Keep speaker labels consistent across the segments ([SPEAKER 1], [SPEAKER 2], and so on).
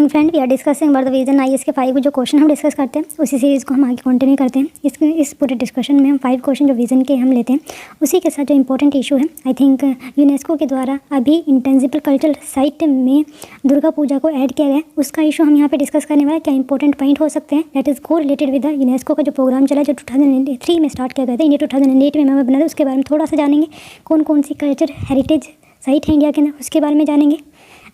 [SPEAKER 1] Morning friend, we are discussing about the vision IAS के 5 जो question हम discuss करते हैं उसी सीरीज़ को हम आगे कंटिन्यू करते हैं। इस पूरे डिस्कशन में हम 5 क्वेश्चन जो विजन के हम लेते हैं उसी के साथ जो इंपॉर्टेंट इशू है, आई थिंक यूनेस्को के द्वारा अभी इंटेंजिबल कल्चरल साइट में दुर्गा पूजा को ऐड किया गया है, उसका इशू हम यहाँ पे डिस्कस करने वाले। क्या इंपॉर्टेंट पॉइंट हो सकते हैं दैट इज को रिलेटेड विद द यूनेस्को का जो प्रोग्राम चला जो 2003 में स्टार्ट किया गया था, इंडिया 2008 में मैं बना था, उसके बारे में थोड़ा सा जानेंगे। कौन कौन सी कल्चर हेरिटेज साइट है इंडिया के अंदर उसके बारे में जानेंगे।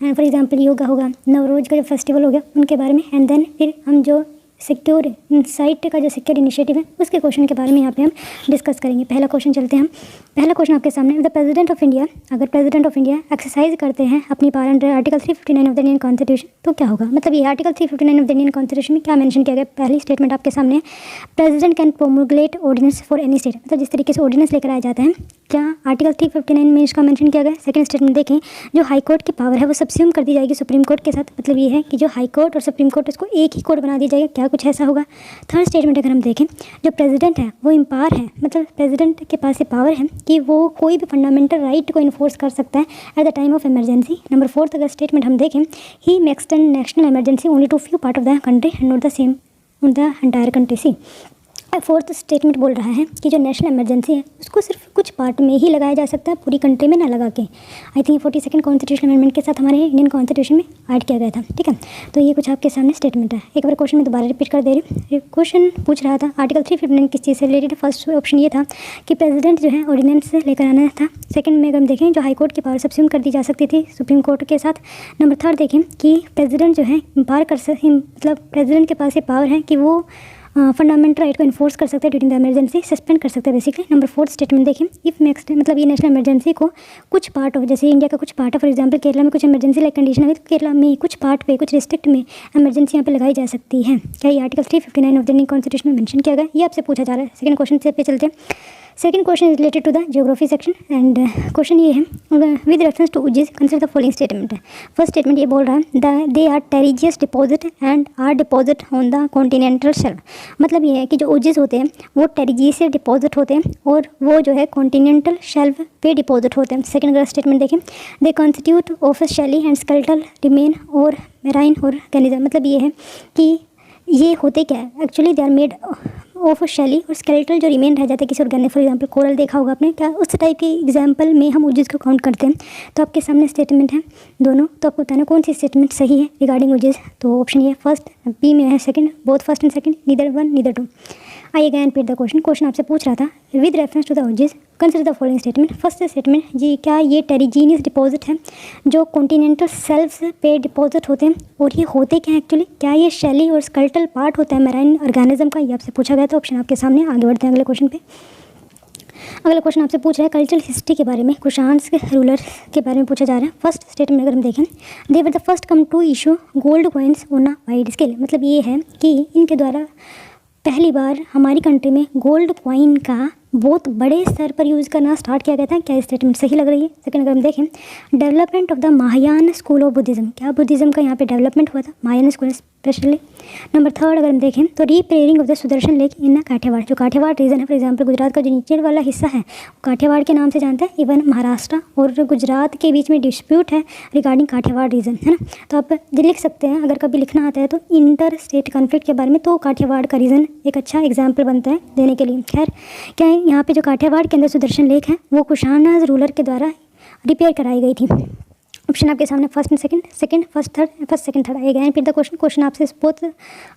[SPEAKER 1] फॉर एग्जांपल योगा होगा, नवरोज का जो फेस्टिवल हो गया उनके बारे में, एंड देन फिर हम जो सिक्योर साइट का जो सिक्योर इनिशिएटिव है उसके क्वेश्चन के बारे में यहाँ पे हम डिस्कस करेंगे। पहला क्वेश्चन चलते हैं हम। पहला क्वेश्चन आपके सामने, द प्रेसिडेंट ऑफ इंडिया, अगर प्रेसिडेंट ऑफ इंडिया एक्सरसाइज करते हैं अपनी power under article 359 of the Indian constitution तो क्या होगा। मतलब ये article 359 of the Indian constitution में क्या मेंशन किया गया। पहली स्टेटमेंट आपके सामने है, president can promulgate ordinance for any state, मतलब जिस तरीके से ऑर्डिनेंस लेकर आया जाता है क्या आर्टिकल 359 में इसका मेंशन किया गया। सेकंड स्टेटमेंट देखें, जो हाई कोर्ट की पावर है वो सब्स्यूम कर दी जाएगी सुप्रीम कोर्ट के साथ, मतलब ये है कि जो हाई कोर्ट और सुप्रीम कोर्ट इसको एक ही कोर्ट बना दिया जाएगा, क्या कुछ ऐसा होगा। थर्ड स्टेटमेंट अगर हम देखें, जो प्रेसिडेंट है वो एम्पावर है, मतलब प्रेसिडेंट के पास ये पावर है कि वो कोई भी फंडामेंटल राइट को इन्फोर्स कर सकता है at the time of emergency. Number fourth अगर स्टेटमेंट हम देखें, he may extend national emergency only to few part of the country and not the same on the entire country. See fourth statement बोल रहा है कि जो national emergency है उसको सिर्फ कुछ पार्ट में ही लगाया जा सकता है, पूरी कंट्री में ना लगा के। I think 42nd constitution amendment के साथ हमारे इंडियन कॉन्स्टिट्यूशन में ऐड किया गया था, ठीक है। तो ये कुछ आपके सामने स्टेटमेंट है। एक बार क्वेश्चन में दोबारा रिपीट कर दे रही हूँ। क्वेश्चन पूछ रहा था आर्टिकल 359 किस चीज़ से रिलेटेड। फर्स्ट ऑप्शन ये था कि प्रेसिडेंट जो है ऑर्डिनेंस से लेकर आना था। सेकंड में अगर हम देखें जो हाई कोर्ट की पावर सब्स्यूम कर दी जा सकती थी सुप्रीम कोर्ट के साथ। नंबर थर्ड देखें कि प्रेसिडेंट जो है पावर कर मतलब प्रेसिडेंट के पास ये पावर है कि वो फंडामेंटल राइट को इन्फोर्स कर सकते हैं ड्यूरिंग द इमरजेंसी, सस्पेंड कर सकते हैं बेसिकली। नंबर फोर्थ स्टेटमेंट देखें, इफ नेक्स्ट मतलब ये नेशनल इमरजेंसी को कुछ पार्ट ऑफ, जैसे इंडिया का कुछ पार्ट है, फॉर एग्जांपल केरला में कुछ इमरजेंसी लाइक कंडीशन है तो केरला में कुछ पार्ट पे कुछ डिस्ट्रिक्ट में इमरजेंसी यहाँ पे लगाई जा सकती है। क्या ये article 359 of the Indian constitution में मेंशन किया गया, ये आपसे पूछा जा रहा है। सेकंड क्वेश्चन से पे चलते हैं। Second question is related to the geography section and question ये है with reference to oozes consider the following statement है। फर्स्ट स्टेटमेंट ये बोल रहा है they are terrigenous deposit and are deposit on the continental shelf, मतलब ये है कि जो उजिस होते हैं वो टेरिजियस डिपॉजिट होते हैं और वो जो है कॉन्टिनेंटल शेल्फ पे डिपॉजिट होते हैं। सेकंड अगर स्टेटमेंट देखें, they constitute of shelly and skeletal remain और मेराइन ऑर्गेनिज्म, मतलब ये है कि ये होते क्या है actually they are made of shelly और स्केलेटल जो रिमेन रह जाते हैं किसी ऑर्गेनिक, फॉर एग्जांपल कोरल देखा होगा आपने, क्या उस टाइप के एग्जांपल में हम उजिस को काउंट करते हैं। तो आपके सामने स्टेटमेंट है दोनों, तो आपको बताना कौन सी स्टेटमेंट सही है रिगार्डिंग उजिस। तो ऑप्शन ये फर्स्ट, बी में है second, both first and second, neither one neither two. I again repeat the question. Question आपसे पूछ रहा था with reference to the oozes consider the following statement. First statement जी, क्या ये टेरिजीनियस डिपॉजिट है जो कॉन्टिनेंटल सेल्फ्स पे डिपॉजिट होते हैं और ये होते क्या है एक्चुअली, क्या ये शेली और स्केलेटल पार्ट होता है मैराइन ऑर्गेनिज्म का, ये आपसे पूछा गया था। ऑप्शन आपके सामने, आगे बढ़ते हैं अगले क्वेश्चन पे। अगला क्वेश्चन आपसे पूछ रहा है कल्चरल हिस्ट्री के बारे में, कुषाण रूलर के बारे में पूछा जा रहा है। फर्स्ट स्टेटमेंट अगर हम देखें, they were the first come to issue gold coins on a wide scale, मतलब ये है कि इनके द्वारा पहली बार हमारी कंट्री में गोल्ड कॉइन का बहुत बड़े स्तर पर यूज़ करना स्टार्ट किया गया था। क्या स्टेटमेंट सही लग रही है। सेकंड अगर हम देखें, development of the Mahayana school of Buddhism, क्या बुद्धिज़्म का यहाँ पे डेवलपमेंट हुआ था Mahayana school specially. Number third अगर हम देखें तो repairing of the Sudarshan lake in Kathiawar, जो काठियावाड़ रीजन है फॉर एग्जांपल गुजरात का जो नीचे वाला हिस्सा है वो काठियावाड़ के नाम से जानते हैं। इवन महाराष्ट्र और गुजरात के बीच में डिस्प्यूट है रिगार्डिंग काठियावाड़ रीजन, है ना। तो आप लिख सकते हैं अगर कभी लिखना आता है तो इंटर स्टेट कॉन्फ्लिक्ट के बारे में, तो काठियावाड़ का रीजन एक अच्छा एग्जाम्पल बनता है देने के लिए। खैर क्या है यहाँ पे जो काठियावाड़ के अंदर सुदर्शन लेक है वो कुषाण रूलर के द्वारा रिपेयर कराई गई थी। ऑप्शन आपके सामने first and second first third, first second third. आएगा रिपीट द क्वेश्चन। क्वेश्चन आपसे बहुत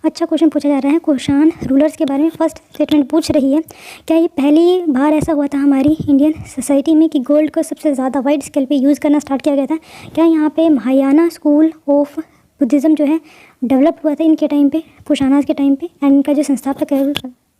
[SPEAKER 1] अच्छा क्वेश्चन पूछा जा रहा है कुषाण रूलर्स के बारे में। फर्स्ट स्टेटमेंट पूछ रही है क्या ये पहली बार ऐसा हुआ था हमारी इंडियन सोसाइटी में कि गोल्ड को सबसे ज़्यादा वाइड स्केल पे यूज़ करना स्टार्ट किया गया था। क्या यहाँ पे महायाना स्कूल ऑफ बुद्धिज़्म जो है डेवलप हुआ था इनके टाइम पे, कुषाणास के टाइम पे, एंड इनका जो संस्थापक है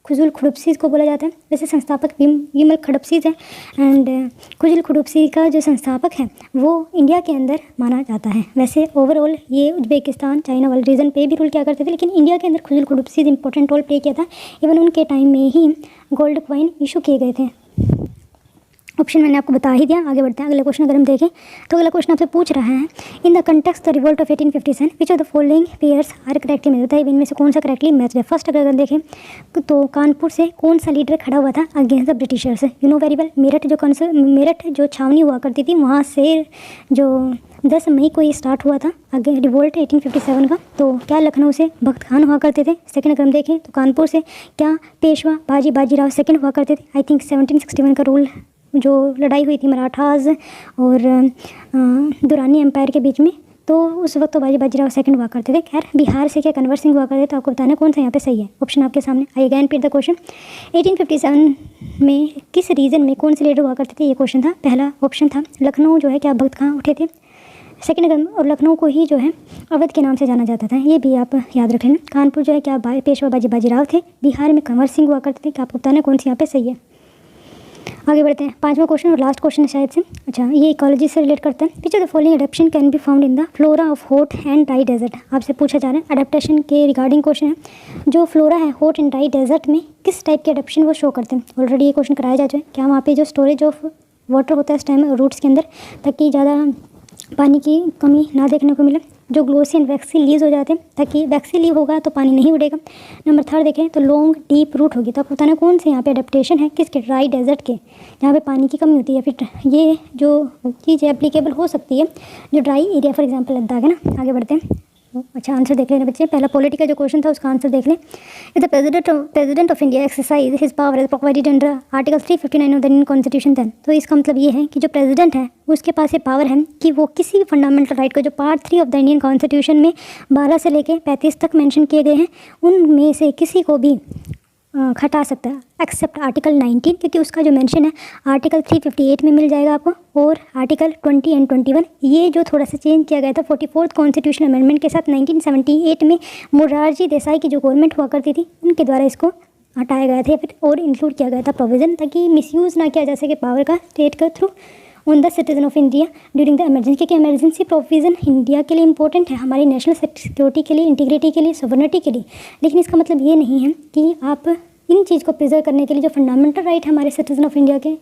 [SPEAKER 1] खुजुल खुडुबसीज़ को बोला जाता है। वैसे संस्थापक विमल खडपसीज़ है एंड खुजुल खुडुबसी का जो संस्थापक है वो इंडिया के अंदर माना जाता है। वैसे ओवरऑल ये उज्बेकिस्तान चाइना वाले रीजन पे भी रूल किया करते थे, लेकिन इंडिया के अंदर खुजुल खुडुबसीज़ इंपॉर्टेंट रोल प्ले किया था। इवन उनके टाइम में ही गोल्ड कॉइन इशू किए गए थे। ऑप्शन मैंने आपको बता ही दिया। आगे बढ़ते हैं अगले क्वेश्चन अगर हम देखें तो अगला क्वेश्चन आपसे पूछ रहा है in the context the revolt of 1857 which of the following pairs are correctly match, होता है इनमें से कौन सा करेक्टली मैच है। फर्स्ट अगर देखें तो कानपुर से कौन सा लीडर खड़ा हुआ था against the Britishers, you know very well. Meerut जो छावनी हुआ करती थी वहाँ से जो 10 मई को ये स्टार्ट हुआ था आगे रिवोल्ट 1857 का। तो क्या लखनऊ से भक्त खान हुआ करते थे। सेकंड अगर हम देखें तो कानपुर से क्या पेशवा बाजीराव सेकंड हुआ करते थे। आई थिंक 1761 का रूल जो लड़ाई हुई थी मराठास और दुरानी एम्पायर के बीच में, तो उस वक्त तो बाजीराव सेकंड हुआ करते थे। खैर बिहार से क्या कन्वर सिंह हुआ करते थे। तो आपको बताना कौन सा यहाँ पे सही है। ऑप्शन आपके सामने। आई अगेन रिपीट द क्वेश्चन। 1857 में किस रीजन में कौन से लीडर हुआ करते थे, ये क्वेश्चन था। पहला ऑप्शन था लखनऊ जो है क्या भक्त खां उठे थे। सेकंड अगर और लखनऊ को ही जो है अवध के नाम से जाना जाता था, ये भी आप याद रख लेना। कानपुर जो है क्या पेशवा बाजीराव थे। बिहार में कंवर सिंह हुआ करते थे। क्या आपको बताना कौन सी यहाँ पे सही है। आगे बढ़ते हैं। 5वां क्वेश्चन और लास्ट क्वेश्चन है शायद से। अच्छा, ये इकोलॉजी से रिलेट करता है। Which of the following adaptation can be found in the flora of hot and dry desert. आपसे पूछा जा रहा है एडेप्टेशन के रिगार्डिंग क्वेश्चन है। जो फ्लोरा है हॉट एंड ड्राई डेजर्ट में किस टाइप के एडेप्टेशन वो शो करते हैं। ऑलरेडी ये क्वेश्चन कराया जा चुका है। क्या वहाँ पे जो स्टोरेज ऑफ वाटर होता है इस टाइम रूट्स के अंदर, ताकि ज़्यादा पानी की कमी ना देखने को मिले। जो ग्लोसी एंड वैक्सी लीव्स हो जाते हैं, ताकि वैक्सी लीव होगा तो पानी नहीं उड़ेगा। नंबर 3 देखें तो लॉन्ग डीप रूट होगी। तो आपको बताना कौन से यहाँ पे अडेप्टेशन है, किसके, ड्राई डेजर्ट के जहाँ पे पानी की कमी होती है। फिर ये जो चीज़ एप्लीकेबल हो सकती है जो dry area, for example Ladakh है ना। आगे बढ़ते हैं। अच्छा, आंसर देख लेना बच्चे। पहला पॉलिटी का जो क्वेश्चन था उसका आंसर देख लें। If the president of India exercise his power as provided under article 359 of the Indian constitution then. तो इसका मतलब ये है कि जो प्रेसिडेंट है उसके पास ये पावर है कि वो किसी भी फंडामेंटल राइट को जो part 3 of the Indian constitution में 12 से लेकर 35 तक मेंशन किए गए हैं उनमें से किसी को भी खटा सकता है, एक्सेप्ट आर्टिकल 19, क्योंकि उसका जो मेंशन है आर्टिकल 358 में मिल जाएगा आपको, और आर्टिकल 20 एंड 21 ये जो थोड़ा सा चेंज किया गया था 44th कॉन्स्टिट्यूशनल अमेंडमेंट के साथ 1978 में मोरारजी देसाई की जो गवर्नमेंट हुआ करती थी उनके द्वारा इसको हटाया गया था या फिर और इंक्लूड किया गया था प्रोविज़न, ताकि मिसयूज़ ना किया जा सके पावर का स्टेट के through on the citizen of India during the emergency. क्योंकि इमरजेंसी प्रोविज़न इंडिया के लिए इंपॉर्टेंट है, हमारी नेशनल सिक्योरिटी के लिए, इंटीग्रिटी के लिए, सॉवरेनिटी के लिए। लेकिन इसका मतलब ये नहीं है कि आप इन चीज़ को प्रिजर्व करने के लिए जो फंडामेंटल राइट है हमारे सिटीजन ऑफ इंडिया के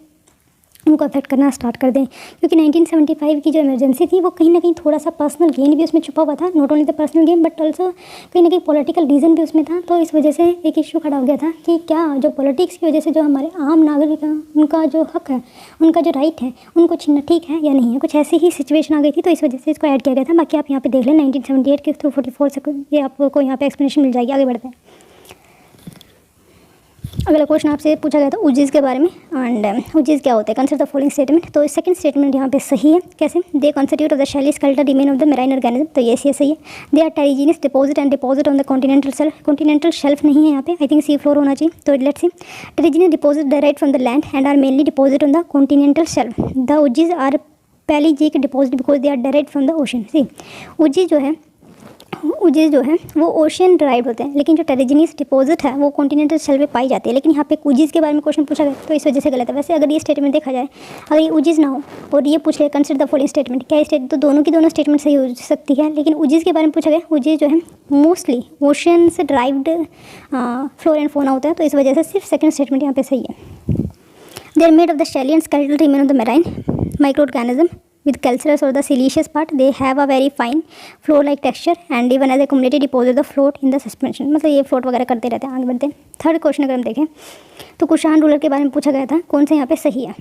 [SPEAKER 1] उनको अफेक्ट करना स्टार्ट कर दें। क्योंकि 1975 की जो इमरजेंसी थी वो कहीं ना कहीं थोड़ा सा पर्सनल गेन भी उसमें छुपा हुआ था। Not only the personal gain but also कहीं ना कहीं पॉलिटिकल रीज़न भी उसमें था। तो इस वजह से एक इशू खड़ा हो गया था कि क्या जो पॉलिटिक्स की वजह से जो हमारे आम नागरिक हैं उनका जो हक है, उनका जो राइट है, उनको छीनना ठीक है या नहीं है। कुछ ऐसी ही सिचुएशन आ गई थी, तो इस वजह से इसको ऐड किया गया था। बाकी आप यहाँ पे देख लें 1978 के थ्रू 44 से ये आपको यहाँ पे एक्सप्लेनेशन मिल जाएगी। आगे बढ़ते हैं। अगला क्वेश्चन आपसे पूछा गया था उजीज के बारे में। एंड उजीज क्या होते हैं, कंसिडर द फॉलोइंग स्टेटमेंट। तो सेकंड स्टेटमेंट यहाँ पे सही है। कैसे, they constitute of the shelly skeletal remain of the marine organism. तो ये सही है। They are terrigenous deposit and deposit on the continental shelf. Continental shelf नहीं है यहाँ पे, आई थिंक सी फ्लोर होना चाहिए। तो let's see, terrigenous deposit direct from the land and are mainly deposit on the continental shelf. The oozes are pelagic deposit because they are direct from the ocean. See oozes जो है वो ocean drive होते हैं, लेकिन जो टेरिजीनियस deposit है वो continental shelf में पाई जाती है। लेकिन यहाँ पे उजीज के बारे में क्वेश्चन पूछा गया तो इस वजह से गलत है। वैसे अगर ये स्टेटमेंट देखा जाए, अगर ये उजीज ना हो और ये पूछ ले कंसिडर द फॉलोइंग स्टेटमेंट, क्या स्टेट, तो दोनों की दोनों स्टेटमेंट सही हो सकती है। लेकिन उजीज के बारे में पूछा गया, उजीज जो है मोस्टली ओशियन से ड्राइव्ड फ्लोरा एंड फौना होता है, तो इस वजह से सिर्फ सेकंड स्टेटमेंट यहाँ पे सही है। They are made of the shelly and skeletal remain of the marine micro organism with calcareous or the siliceous part. They have a very fine floor like texture and even as a cumulative deposit the float in the suspension. मतलब ये float वगैरह करते रहते हैं। आगे बढ़ते हैं। Third question अगर हम देखें तो कुषाण रूलर के बारे में पूछा गया था, कौन से यहाँ पे सही है।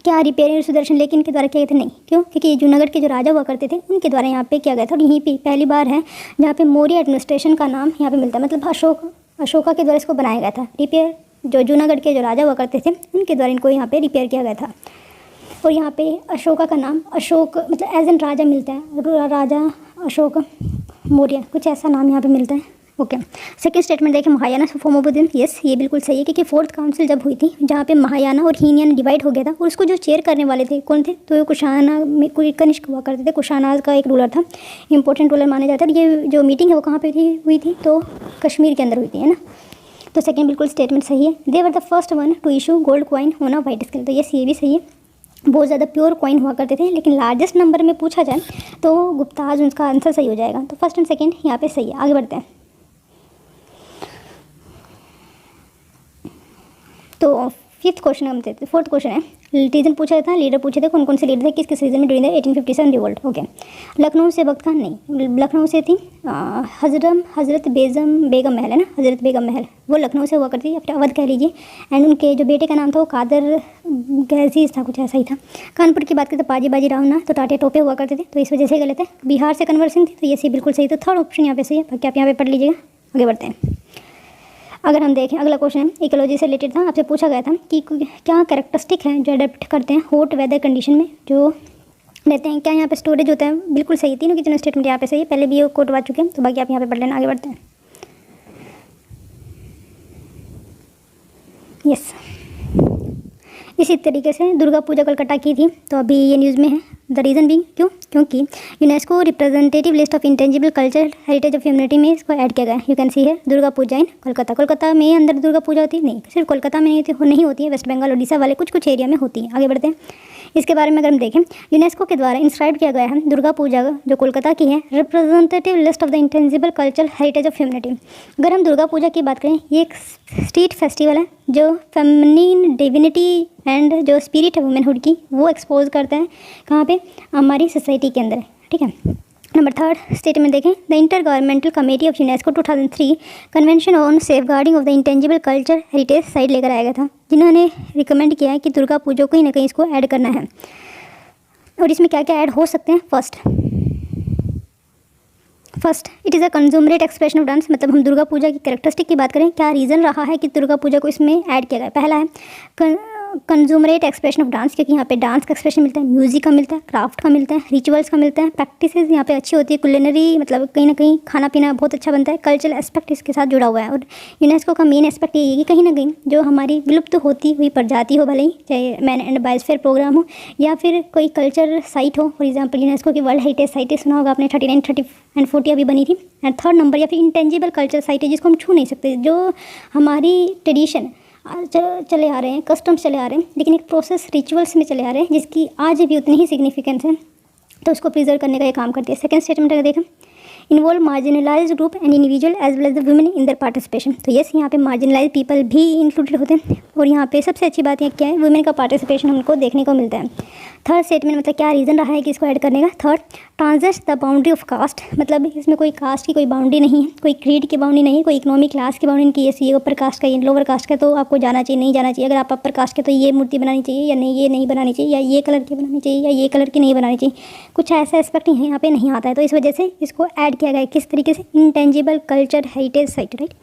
[SPEAKER 1] क्या रिपेयर सुदर्शन लेकिन के द्वारा किए गए थे, नहीं। क्यों, क्योंकि जूनागढ़ के जो राजा हुआ करते थे उनके द्वारा यहाँ पे किया गया था। और यहीं पे पहली बार है जहाँ पे मौर्य एडमिनिस्ट्रेशन का नाम यहाँ पे मिलता है, मतलब अशोका के द्वारा इसको बनाया गया था। रिपेयर जो जूनागढ़ के जो राजा हुआ करते थे उनके द्वारा इनको यहाँ पे रिपेयर किया गया था। और यहाँ पे अशोका का नाम अशोक मतलब एज एन राजा मिलता है, राजा अशोक मौर्य, कुछ ऐसा नाम यहाँ पे मिलता है। ओके, सेकंड स्टेटमेंट देखें, Mahayana form of Buddhism. Yes, ये बिल्कुल सही है, क्योंकि फोर्थ काउंसिल जब हुई थी जहाँ पे महायाना और हीनयान डिवाइड हो गया था और उसको जो चेयर करने वाले थे कौन थे, तो कुशाना में कोई कनिष्क हुआ करते थे। कुशानाज का एक रूलर था, इंपॉर्टेंट रूलर माना जाता है। और ये जो मीटिंग है वो कहाँ पर हुई थी, तो कश्मीर के अंदर हुई थी, है ना। तो सेकेंड बिल्कुल स्टेटमेंट सही है। They were the first one to issue gold coin on a white scale. तो यस, ये भी सही है। बहुत ज़्यादा प्योर कॉइन हुआ करते थे, लेकिन लार्जेस्ट नंबर में पूछा जाए तो गुप्ताज उसका आंसर सही हो जाएगा। तो फर्स्ट एंड सेकंड यहाँ पे सही है। आगे बढ़ते हैं। तो फिफ्थ क्वेश्चन हम देते, फोर्थ क्वेश्चन है, रीजन पूछा था, लीडर पूछे थे, कौन कौन से लीडर थे किस किस रीजन में during the 1857 revolt. Okay, Lucknow से वक्त खान नहीं, लखनऊ से थी हज़रत बेगम महल है ना, हज़रत बेगम महल, वो लखनऊ से हुआ करती, अपने अवध कह लीजिए। एंड उनके जो बेटे का नाम था वो कादर गजीज था, कुछ ऐसा ही था। कानपुर की बात करें तो पाजी बाजी राव ना, तो टाटे टोपे हुआ करते थे, तो इस वजह से गलत है। बिहार से कन्वर सिंह थी, तो ये सी बिल्कुल सही, तो थर्ड ऑप्शन यहाँ पे सही है, बाकी आप यहाँ पे पढ़ लीजिएगा। आगे बढ़ते हैं। अगर हम देखें अगला क्वेश्चन है, इकोलॉजी से रिलेटेड था, आपसे पूछा गया था कि क्या कैरेक्टरिस्टिक है जो अडेप्ट करते हैं हॉट वेदर कंडीशन में जो रहते हैं। क्या यहाँ पे स्टोरेज होता है, बिल्कुल सही, तीनों की तीनों स्टेटमेंट यहाँ पे सही है, पहले भी ये कोट आ चुके हैं, तो बाकी आप यहाँ पे पढ़ लेना। आगे बढ़ते हैं। यस, इसी तरीके से दुर्गा पूजा कोलकाता की थी, तो अभी ये न्यूज़ में है। द रीज़न भी क्योंकि UNESCO representative list of intangible culture heritage of humanity में इसको ऐड किया गया है। यू कैन सी है दुर्गा पूजा इन कोलकाता। कोलकाता में अंदर दुर्गा पूजा होती है नहीं, सिर्फ कोलकाता में नहीं होती है, वेस्ट बंगाल उड़ीसा वाले कुछ कुछ एरिया में होती है। आगे बढ़ते हैं। इसके बारे में अगर हम देखें, यूनेस्को के द्वारा इंस्क्राइब किया गया है दुर्गा पूजा जो कोलकाता की है, representative list of the intangible culture heritage of humanity. अगर हम दुर्गा पूजा की बात करें, ये एक स्ट्रीट फेस्टिवल है जो फेमिनिन डिविनिटी एंड जो स्पिरिट है वुमेनहुड की, वो एक्सपोज करता है कहाँ पे, हमारी सोसाइटी के अंदर। ठीक है। नंबर थर्ड स्टेटमेंट देखें, the inter governmental committee of UNESCO 2003 convention on safeguarding of the intangible culture heritage site लेकर आया गया था, जिन्होंने रिकमेंड किया है कि दुर्गा पूजा को कहीं ना कहीं इसको ऐड करना है। और इसमें क्या क्या ऐड हो सकते हैं। First it is a consummate expression of dance, मतलब हम दुर्गा पूजा की कैरेक्टरिस्टिक की बात करें, क्या रीज़न रहा है कि दुर्गा पूजा को इसमें ऐड किया गया। पहला है कंज्यूमरेट एक्सप्रेशन ऑफ डांस, क्योंकि यहाँ पे डांस का एक्सप्रेशन मिलता है, म्यूजिक का मिलता है, क्राफ्ट का मिलता है, रिचुअल्स का मिलता है, प्रैक्टिसेस यहाँ पे अच्छी होती है, कुलिनरी मतलब कहीं ना कहीं खाना पीना बहुत अच्छा बनता है, कल्चरल एस्पेक्ट इसके साथ जुड़ा हुआ है। और यूनेस्को का मेन एस्पेक्ट ये है कि कहीं ना कहीं जो हमारी विलुप्त होती हुई प्रजाति हो, भले ही चाहे मैन एंड बायोस्फीयर प्रोग्राम हो या फिर कोई कल्चर साइट हो, फॉर एग्जाम्पल यूनेस्को की वर्ल्ड हेरिटेज साइट सुना होगा आपने, 39, 30 एंड 40 अभी बनी थी। एंड थर्ड नंबर या फिर इंटेंजिबल कल्चर साइट है जिसको हम छू नहीं सकते, जो हमारी ट्रेडिशन चले आ रहे हैं, कस्टम्स चले आ रहे हैं, लेकिन एक प्रोसेस रिचुअल्स में चले आ रहे हैं जिसकी आज भी उतनी ही सिग्निफिकेंस है, तो उसको प्रिजर्व करने का ये काम करती है। सेकंड स्टेटमेंट अगर देखें, involve marginalized group and individual as well as the women in their participation, तो यस यहाँ पे मार्जिनलाइज पीपल भी इंक्लूडेड होते हैं, और यहाँ पे सबसे अच्छी बात यह क्या है, वुमेन का पार्टिसिपेशन हमको देखने को मिलता है। थर्ड स्टेटमेंट मतलब क्या रीज़न रहा है कि इसको ऐड करने का। Third, transgress the boundary of caste, मतलब इसमें कोई कास्ट की कोई बाउंड्री नहीं है, कोई क्रीड की बाउंड्री नहीं है, कोई इकोनॉमिक क्लास की बाउंड्री नहीं कि ये ऊपर कास्ट का, ये लोअर कास्ट का तो आपको जाना चाहिए, नहीं जाना चाहिए। अगर आप अपर कास्ट के तो ये मूर्ति बनानी चाहिए या नहीं, ये नहीं बनानी चाहिए, या ये कलर की बनानी चाहिए या ये कलर की नहीं बनानी चाहिए, कुछ ऐसा एस्पेक्ट यहाँ पे नहीं आता है, तो इस वजह से इसको ऐड किया गया है। किस तरीके से, intangible culture heritage site, right.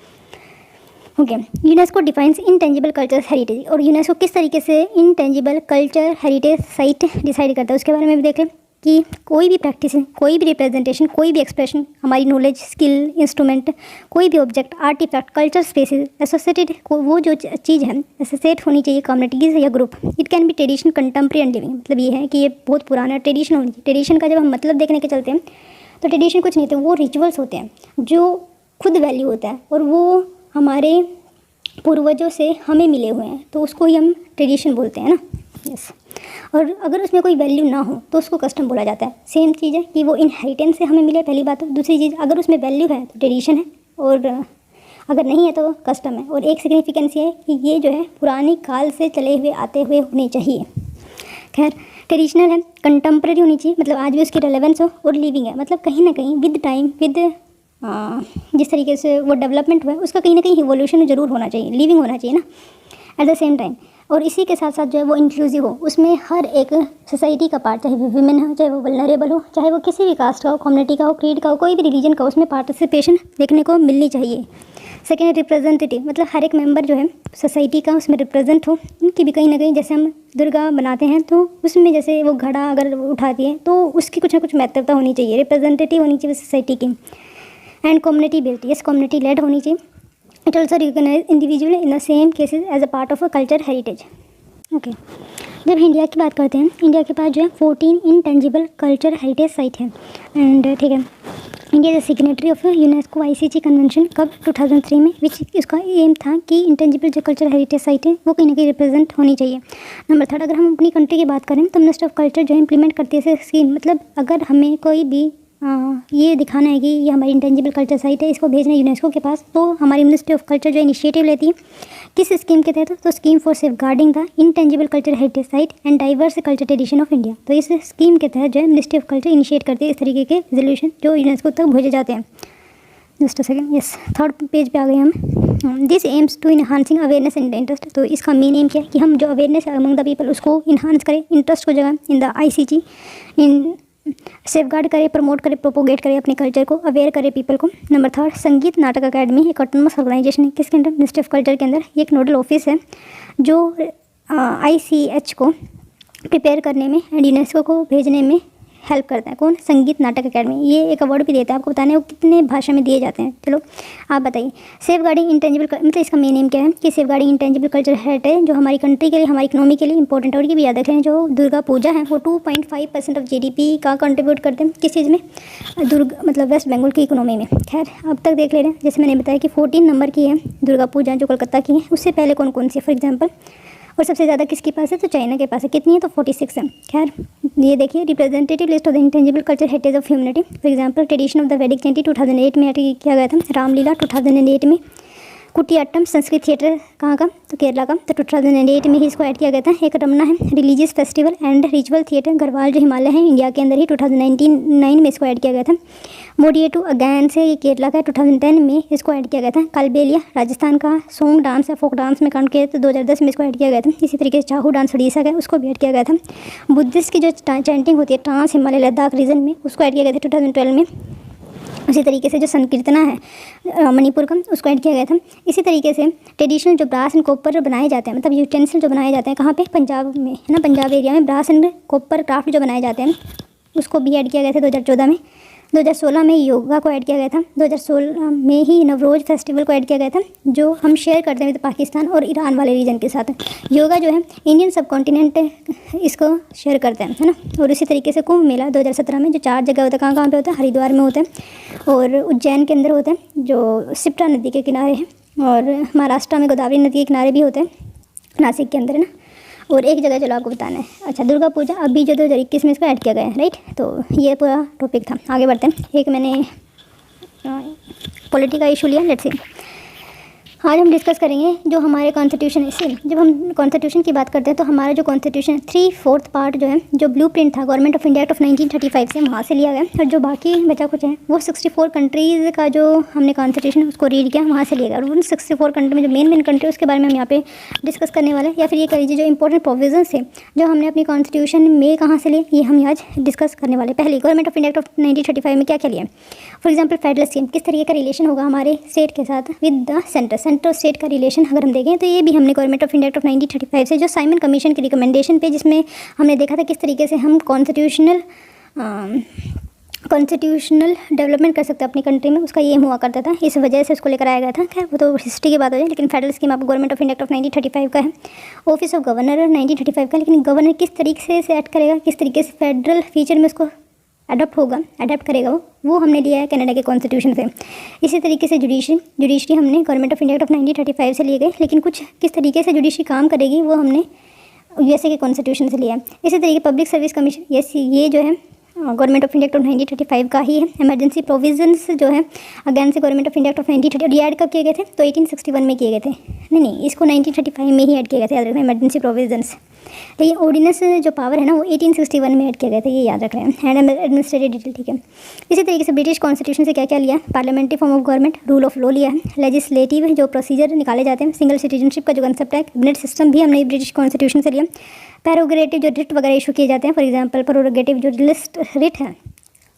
[SPEAKER 1] Okay, UNESCO defines intangible culture heritage, और यूनेस्को किस तरीके से intangible culture heritage site decide करता है उसके बारे में भी देख लें कि कोई भी प्रैक्टिस, कोई भी रिप्रेजेंटेशन, कोई भी एक्सप्रेशन, हमारी नॉलेज, स्किल, इंस्ट्रूमेंट, कोई भी object, artefact, culture spaces associated, वो जो चीज़ है एसोसिएट होनी चाहिए कम्युनिटीज़ या group. It can be tradition, contemporary and living, मतलब ये है कि ये बहुत पुराना ट्रेडिशन होनी चाहिए। ट्रेडिशन का जब हम मतलब देखने के चलते हैं तो ट्रेडिशन कुछ नहीं होते, वो रिचुअल्स होते हैं जो खुद वैल्यू होता है और वो हमारे पूर्वजों से हमें मिले हुए हैं, तो उसको ही हम ट्रेडिशन बोलते हैं ना। यस, और अगर उसमें कोई वैल्यू ना हो तो उसको कस्टम बोला जाता है। सेम चीज़ है कि वो इनहेरिटेंस से हमें मिले, पहली बात। दूसरी चीज़, अगर उसमें वैल्यू है तो ट्रेडिशन है, और अगर नहीं है तो कस्टम है। और एक सिग्निफिकेंस ये है कि ये जो है पुरानी काल से चले हुए आते हुए होने चाहिए। खैर, ट्रेडिशनल है, कंटेम्प्रेरी होनी चाहिए, मतलब आज भी उसकी रेलेवेंस हो, और लिविंग है, मतलब कहीं ना कहीं विद टाइम, विद जिस तरीके से वो डेवलपमेंट हुआ है उसका कहीं ना कहीं इवोल्यूशन जरूर होना चाहिए, लिविंग होना चाहिए ना एट द सेम टाइम। और इसी के साथ साथ जो है वो इंक्लूसिव हो, उसमें हर एक सोसाइटी का पार्ट, चाहे वो वुमेन हो, चाहे वो वल्नरेबल हो, चाहे वो किसी भी कास्ट का हो, कम्युनिटी का हो, क्रीड का हो, कोई भी रिलीजन का, उसमें पार्टिसिपेशन देखने को मिलनी चाहिए। सेकेंड, रिप्रेजेंटेटिव, मतलब हर एक मेंबर जो है सोसाइटी का उसमें रिप्रेजेंट हो, उनकी भी कहीं ना कहीं, जैसे हम दुर्गा बनाते हैं तो उसमें जैसे वो घड़ा अगर उठाती है तो उसकी कुछ ना कुछ महत्वता होनी चाहिए, रिप्रेजेंटेटिव होनी चाहिए सोसाइटी की। And community built, yes community led होनी चाहिए। It also recognize individual in the same cases as a part of a culture heritage. Okay, जब इंडिया की बात करते हैं, इंडिया के पास जो है 14 इंटेंजिबल कल्चर हेरिटेज साइट है। एंड ठीक है, India is signatory of UNESCO ICC convention कब 2003 में, विच इसका एम था कि इंटेंजिबल जो कल्चर हेरिटेज साइट है वो कहीं ना कहीं रिप्रेजेंट होनी चाहिए। नंबर थर्ड, अगर हम अपनी कंट्री की बात करें तो मिनिस्ट्री ऑफ कल्चर जो है इंप्लीमेंट करती है स्कीम, मतलब अगर हमें कोई भी ये दिखाना है कि ये हमारी इंटेंजिबल कल्चर साइट है, इसको भेजना है यूनेस्को के पास। तो हमारी मिनिस्ट्री ऑफ कल्चर जो इनिशिएटिव लेती है किस स्कीम के तहत, तो scheme for safeguarding the intangible culture heritage site and diverse culture tradition of India. तो इस स्कीम के तहत जो है मिनिस्ट्री ऑफ कल्चर इनिशिएट करती है इस तरीके के रेजोल्यूशन जो यूनेस्को तक भेजे जाते हैं। Just a second, yes, third page पे आ गए हम। This aims to enhancing awareness and interest. तो इसका मेन एम क्या है कि हम जो अवेयरनेस है अमंग द पीपल उसको इन्हांस करें, इंटरेस्ट को जगाएं इन द ICG, इन सेफ गार्ड करें, प्रमोट करें, प्रोपोगेट करें अपने कल्चर को, अवेयर करें पीपल को। नंबर थर्ड, संगीत नाटक अकेडमी एक ऑटोनमस ऑर्गेनाइजेशन है, किसके अंदर, मिनिस्ट्री ऑफ कल्चर के अंदर। ये एक नोडल ऑफिस है जो ICH को प्रिपेयर करने में एंड यूनेस्को को भेजने में हेल्प करता है। कौन, संगीत नाटक अकेडमी। ये एक अवार्ड भी देता है, आपको बताने वो कितने भाषा में दिए जाते हैं। चलो आप बताइए। सेफ गार्डिंग इंटेंजिबल, मतलब इसका मेन एम क्या है कि safeguarding intangible culture heritage जो हमारी कंट्री के लिए, हमारी इकोनॉमी के लिए इंपॉर्टेंट है। और ये भी याद रखें जो दुर्गा पूजा है वो 2.5% ऑफ GDP का कंट्रीब्यूट करते हैं किस चीज़ में, मतलब वेस्ट बंगाल की इकोनॉमी में। खैर अब तक देख ले रहे हैं, जैसे मैंने बताया कि 14 नंबर की है दुर्गा पूजा जो कोलकाता की है, उससे पहले कौन कौन सी है फॉर एग्जाम्पल, और सबसे ज़्यादा किसके पास है, तो चाइना के पास है। कितनी है, तो 46 है। खैर ये देखिए, representative list of the intangible culture heritage of humanity. For example tradition of the वैदिक जयंती 2008 में किया गया था, रामलीला 2008 में, कुटियाट्टम संस्कृत थिएटर कहाँ का, तो केरला का, तो 2008 में ही इसको ऐड किया गया था। एक रमना है religious festival and ritual theatre Garhwal जो हिमालय है इंडिया के अंदर ही 2009 में इसको ऐड किया गया था। मोडिएटू अगैन से ये केरला का 2010 में इसको ऐड किया गया था। कालबेलिया राजस्थान का सॉन्ग डांस या फोक डांस में काउंट किया तो 2010 में इसको ऐड किया गया था। इसी तरीके से चाहू डांस उड़ीसा का उसको भी ऐड किया गया था। बुद्धिस्ट की जो चैंटिंग होती है ट्रांस हिमालय लद्दाख रीजन में उसको ऐड किया गया था 2012 में। उसी तरीके से जो संकीर्तना है मणिपुर का उसको ऐड किया गया था। इसी तरीके से ट्रेडिशनल जो ब्रास एंड कॉपर बनाए जाते हैं, मतलब यूटेंसिल जो बनाए जाते हैं कहाँ पे, पंजाब में है ना, पंजाब एरिया में ब्रास एंड कॉपर क्राफ्ट जो बनाए जाते हैं उसको भी ऐड किया गया था 2014 में। 2016 में योगा को ऐड किया गया था। 2016 में ही नवरोज फेस्टिवल को ऐड किया गया था जो हम शेयर करते हैं विद पाकिस्तान और ईरान वाले रीजन के साथ। योगा जो है इंडियन सब कॉन्टिनेंट इसको शेयर करते हैं, है ना। और इसी तरीके से कुंभ मेला 2017 में जो 4 जगह होता है, कहाँ कहाँ पे होता है, हरिद्वार में होता है और उज्जैन के अंदर होता है जो सिप्रा नदी के किनारे है, और महाराष्ट्र में गोदावरी नदी के किनारे भी होते हैं नासिक के अंदर, है ना। और एक जगह चलो आपको बताना है, अच्छा दुर्गा पूजा अभी जो 2021 में इसको ऐड किया गया है, राइट। तो ये पूरा टॉपिक था। आगे बढ़ते हैं। एक मैंने पॉलिटी का इशू लिया, लेट्स सी। आज हम डिस्कस करेंगे जो हमारे कॉन्स्टिट्यूशन है। इससे जब हम कॉन्स्टिट्यूशन की बात करते हैं तो हमारा जो कॉन्स्टिट्यूशन 3/4 पार्ट जो है, जो ब्लूप्रिंट था government of India act of 1935 से, वहाँ से लिया गया, और जो बाकी बचा कुछ है वो 64 कंट्रीज़ का जो हमने कॉन्स्टिट्यूशन उसको रीड किया वहाँ से लिया गया। और उन 64 कंट्री में जो मेन कंट्री उसके बारे में हम यहाँ पे डिस्कस करने वाले हैं, या फिर ये कह लीजिए जो इंपॉर्टेंट प्रोविजंस थे जो हमने अपनी कॉन्स्टिट्यूशन में कहाँ से लिए, ये हम आज डिस्कस करने वाले। पहले government of India act of 1935 में क्या क्या लिया, फॉर एग्जाम्पल फेडरल स्कीम, किस तरीके का रिलेशन होगा हमारे स्टेट के साथ with the centre, centre state का रिलेशन अगर हम देखें तो ये भी हमने government of India act of 1935 से, जो साइमन कमीशन की रिकमेंडेशन पे, जिसमें हमने देखा था किस तरीके से हम कॉन्स्टिट्यूशनल डेवलपमेंट कर सकते हैं अपनी कंट्री में, उसका ये हुआ करता था, इस वजह से उसको लेकर आया गया था। खैर वो तो हिस्ट्री की बात हो जाए, लेकिन फेडरल स्कीम आपको government of India act of 1935 का है। ऑफिस ऑफ गवर्नर 1935 का, लेकिन गवर्नर किस तरीके से एक्ट करेगा, किस तरीके से फेडरल फीचर में उसको अडॉप्ट करेगा वो हमने लिया है कनाडा के कॉन्स्टिट्यूशन से। इसी तरीके से जुडिशरी हमने government of India act of 1935 से लिए गए, लेकिन कुछ किस तरीके से जुडिशरी काम करेगी वो हमने USA के कॉन्स्टिट्यूशन से लिया है। इसी तरीके पब्लिक सर्विस कमीशन, ये जो है government of India act of 1935 का ही है। इमरजेंसी प्रोविजंस जो है अगेन से government of India act of 1930, ये ऐड कब किए गए थे, तो 1861 में किए गए थे। नहीं, इसको 1935 में ही ऐड किए गए थे, याद रखना इमरजेंसी प्रोविजंस। लेकिन ऑर्डिनेंस जो पावर है ना वो 1861 में ऐड किया गया था, ये याद रख रहे हैं। एंड एडमिनिस्ट्रेटिव डिटेल, ठीक है। इसी तरीके से ब्रिटिश कॉन्स्टिट्यूशन से क्या क्या लिया, parliamentary form of government, rule of law लिया है, लेजिस्लेटिव जो प्रोसीजर निकाले जाते हैं, सिंगल सिटीजनशिप का जो कंसेप्ट है, कैबिनेट सिस्टम भी हमने ब्रिटिश कॉन्स्टिट्यूशन से लिया। प्रेरोगेटिव जो रिट वगैरह इशू किए जाते हैं, फॉर एग्जांपल प्रेरोगेटिव जो लिस्ट रिट है,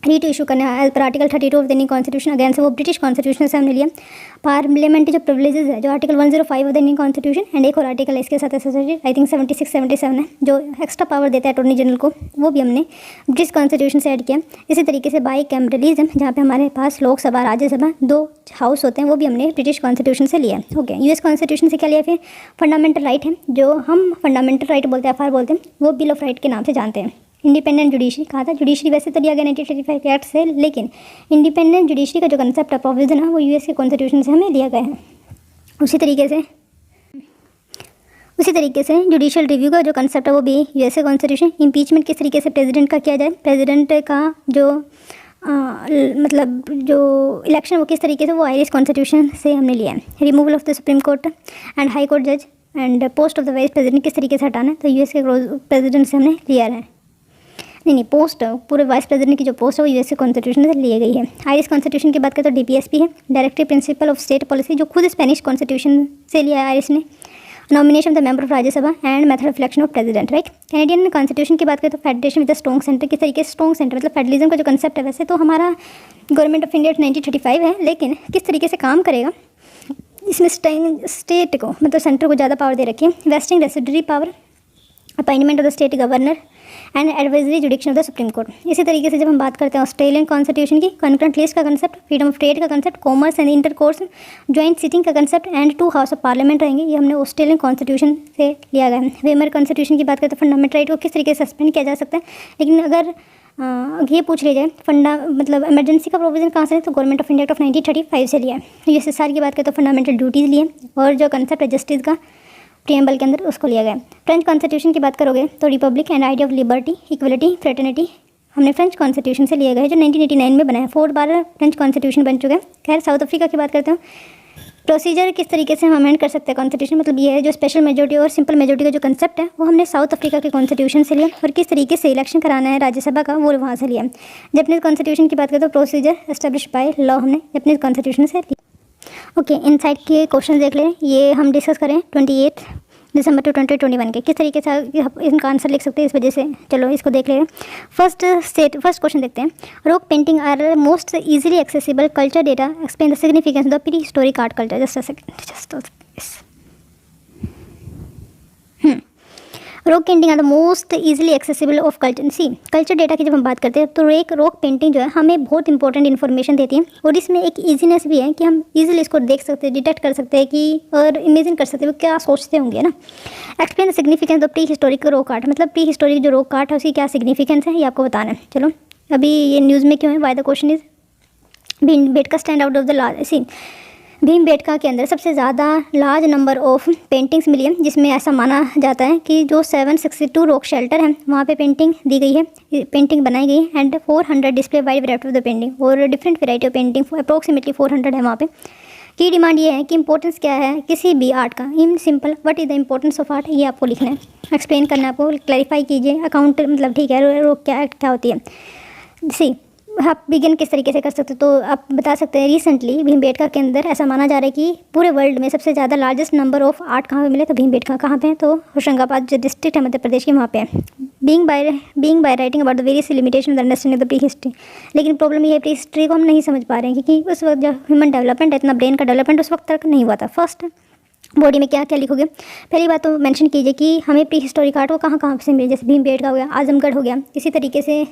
[SPEAKER 1] रीट इशू करना है as per article 32 of the Indian constitution, again से वो ब्रिटिश कॉन्स्टिट्यूशन से हमने लिया। पार्लियामेंट जो प्रिविलेजेस है जो article 105 of the Indian constitution, and एक और आर्टिकल इसके साथ एसोसिएटेड आई थिंक 76-77 है जो एक्स्ट्रा पावर देता है अटॉर्नी जनरल को, वो भी हमने ब्रिटिश कॉन्स्टिट्यूशन से ऐड किया। इसी तरीके से बाई कैमरलिज्म जहाँ पे हमारे पास लोकसभा राज्यसभा 2 हाउस होते हैं, वो भी हमने ब्रिटिश कॉन्स्टिट्यूशन से लिया। ओके, US कॉन्स्टिट्यूशन से क्या लिया, फिर फंडामेंटल राइट है जो हम फंडामेंटल राइट बोलते हैं, FR बोलते हैं, वो बिल ऑफ राइट के नाम से जानते हैं। इंडिपेंडेंट जुडिशरी कहा था, जुडिशरी वैसे तो लिया गया 1935 के एक्ट से, लेकिन इंडिपेंडेंट जुडिशरी का जो कंसेप्ट है, प्रोविजन है, वो US के कॉन्स्टिट्यूशन से हमें लिया गया है। उसी तरीके से जुडिशियल रिव्यू का जो कंसेप्ट है वो भी USA कॉन्स्टिट्यूशन। इम्पीचमेंट किस तरीके से प्रेसिडेंट का किया जाए, प्रेसिडेंट का जो मतलब जो इलेक्शन वो किस तरीके से, वो आयरिश कॉन्स्टिट्यूशन से हमने लिया है। Removal of the supreme court and high court जज and post of the vice president किस तरीके से हटाना है, तो यूएस के प्रेसिडेंट से हमने लिया है। नहीं, पोस्ट पूरे वाइस प्रेसिडेंट की जो पोस्ट है वो यूएस कॉन्स्टिट्यूशन से ली गई है। आयरिश कॉन्स्टिट्यूशन की बात करें तो डीपीएसपी है, directive principle of state policy, जो खुद स्पेनिश कॉन्स्टिट्यूशन से लिया है आयरिश ने। Nomination of the member of Rajya Sabha and method of election of president, right. Canadian constitution की बात करें तो federation with the strong centre, किस तरीके से स्ट्रॉन्ग सेंटर, मतलब फेडरलिज्म का जो कंसेप्ट है, वैसे तो हमारा गवर्नमेंट ऑफ इंडिया 1935 है, लेकिन किस तरीके से काम करेगा इसमें स्टेट को, मतलब सेंटर को ज़्यादा पावर दे रखी है। Vesting residuary power, appointment of the state governor and advisory jurisdiction of the supreme Court. इसी तरीके से जब हम बात करते हैं ऑस्ट्रेलियन कॉन्स्टिट्यूशन की, कॉन्करेंट लिस्ट का कंसेप्ट, फ्रीडम ऑफ ट्रेड का concept, commerce and intercourse, joint sitting का concept and 2 house of parliament रहेंगे, ये हमने ऑस्ट्रेलियन कॉन्स्टिट्यूशन से लिया गया है। वेमर कॉन्स्टिट्यूशन की बात करें तो फंडामेंटल राइट को किस तरीके से सस्पेंड किया जा सकता है, लेकिन अगर ये पूछ लिया जाए मतलब इमरजेंसी का प्रोविजन कहाँ से है, तो government of India act of 1935 से लिया है। यूएसएसआर की बात करें तो फंडामेंटल ड्यूटीज़ लिए, और जो कंसेप्ट है जस्टिस का प्रियम्बल के अंदर उसको लिया गया। फ्रेंच कॉन्स्टिट्यूशन की बात करोगे तो Republic and idea of liberty, equality, fraternity हमने फ्रेंच कॉन्स्टिट्यूशन से लिया गया है, जो 1989 में बना है। 4 बार फ्रेंच कॉन्स्टिट्यूशन बन चुका है। खैर, साउथ अफ्रीका की बात करते हैं, प्रोसीजर किस तरीके से हम अमेंड कर सकते हैं कॉन्स्टिट्यूशन, मतलब ये है जो स्पेशल मेजोरिटी और सिंपल मेजोरिटी का जो कंसेप्ट है वो हमने साउथ अफ्रीका के कॉन्स्टिट्यूशन से लिया, और किस तरीके से इलेक्शन कराना है राज्यसभा का वो वहाँ से लिया। जैपनीज कॉन्स्टिट्यूशन की बात करें तो प्रोसीजर एस्टेब्लिश बाय लॉ हमने जैपनीज कॉन्स्टिट्यूशन से लिया। ओके, इनसाइड के क्वेश्चन देख लें, ये हम डिस्कस करें 28 दिसंबर 2021 के, किस तरीके से इनका आंसर लिख सकते हैं, इस वजह से चलो इसको देख ले। फर्स्ट क्वेश्चन देखते हैं। Rock painting are most easily accessible culture data, explain the significance of the pre historic art culture. Rock painting are the most easily accessible of culture. See, culture data की जब हम बात करते हैं तो एक रॉक पेंटिंग जो है हमें बहुत इंपॉर्टेंट इन्फॉर्मेशन देती है, और इसमें एक ईजीनेस भी है कि हम इजीली इसको देख सकते हैं, डिटेक्ट कर सकते हैं कि, और इमेजिन कर सकते हैं वो क्या सोचते होंगे ना। Explain the significance of pre historic rock art, मतलब प्री हिस्टोरिक जो रॉक आर्ट है उसकी क्या सिग्निफिकेंस है ये आपको बताना है। चलो, अभी ये न्यूज़ में क्यों है, why the question is Bhimbetka stand out of the large scene. Bhimbetka के अंदर सबसे ज़्यादा लार्ज नंबर ऑफ पेंटिंग्स मिली है, जिसमें ऐसा माना जाता है कि जो 762 रॉक शेल्टर हैं वहाँ पे पेंटिंग दी गई है, पेंटिंग बनाई गई है, and 400 display wide variety of the painting, और different variety of painting approximately 400 है वहाँ पे। की डिमांड ये है कि इंपॉर्टेंस क्या है किसी भी आर्ट का, in simple what is the importance of art, ये आपको लिखना है, एक्सप्लेन करना है आपको, क्लैरिफाई कीजिए। अकाउंट मतलब ठीक है, रॉक क्या होती है। सी, आप बिगिन किस तरीके से कर सकते हो, तो आप बता सकते हैं रिसेंटली भीमबेटका के अंदर ऐसा माना जा रहा है कि पूरे वर्ल्ड में सबसे ज़्यादा लार्जेस्ट नंबर ऑफ आर्ट कहाँ पे मिले, तो भीमबेटका कहाँ पे है, तो होशंगाबाद जो डिस्ट्रिक्ट है मध्य प्रदेश के वहाँ पे है। Being by writing about the various limitation of the understanding of the pre history, लेकिन प्रॉब्लम ये है प्री हिस्ट्री को हम नहीं समझ पा रहे हैं, क्योंकि उस वक्त जो ह्यूमन डेवलपमेंट है, इतना ब्रेन का डेवलपमेंट उस वक्त तक नहीं हुआ था। फर्स्ट बॉडी में क्या क्या लिखोगे, पहली बात तो मेंशन कीजिए कि हमें प्री हिस्टोरिक आर्ट को कहाँ से मिले, जैसे भीमबेटका हो गया, आजमगढ़ हो गया, इसी तरीके से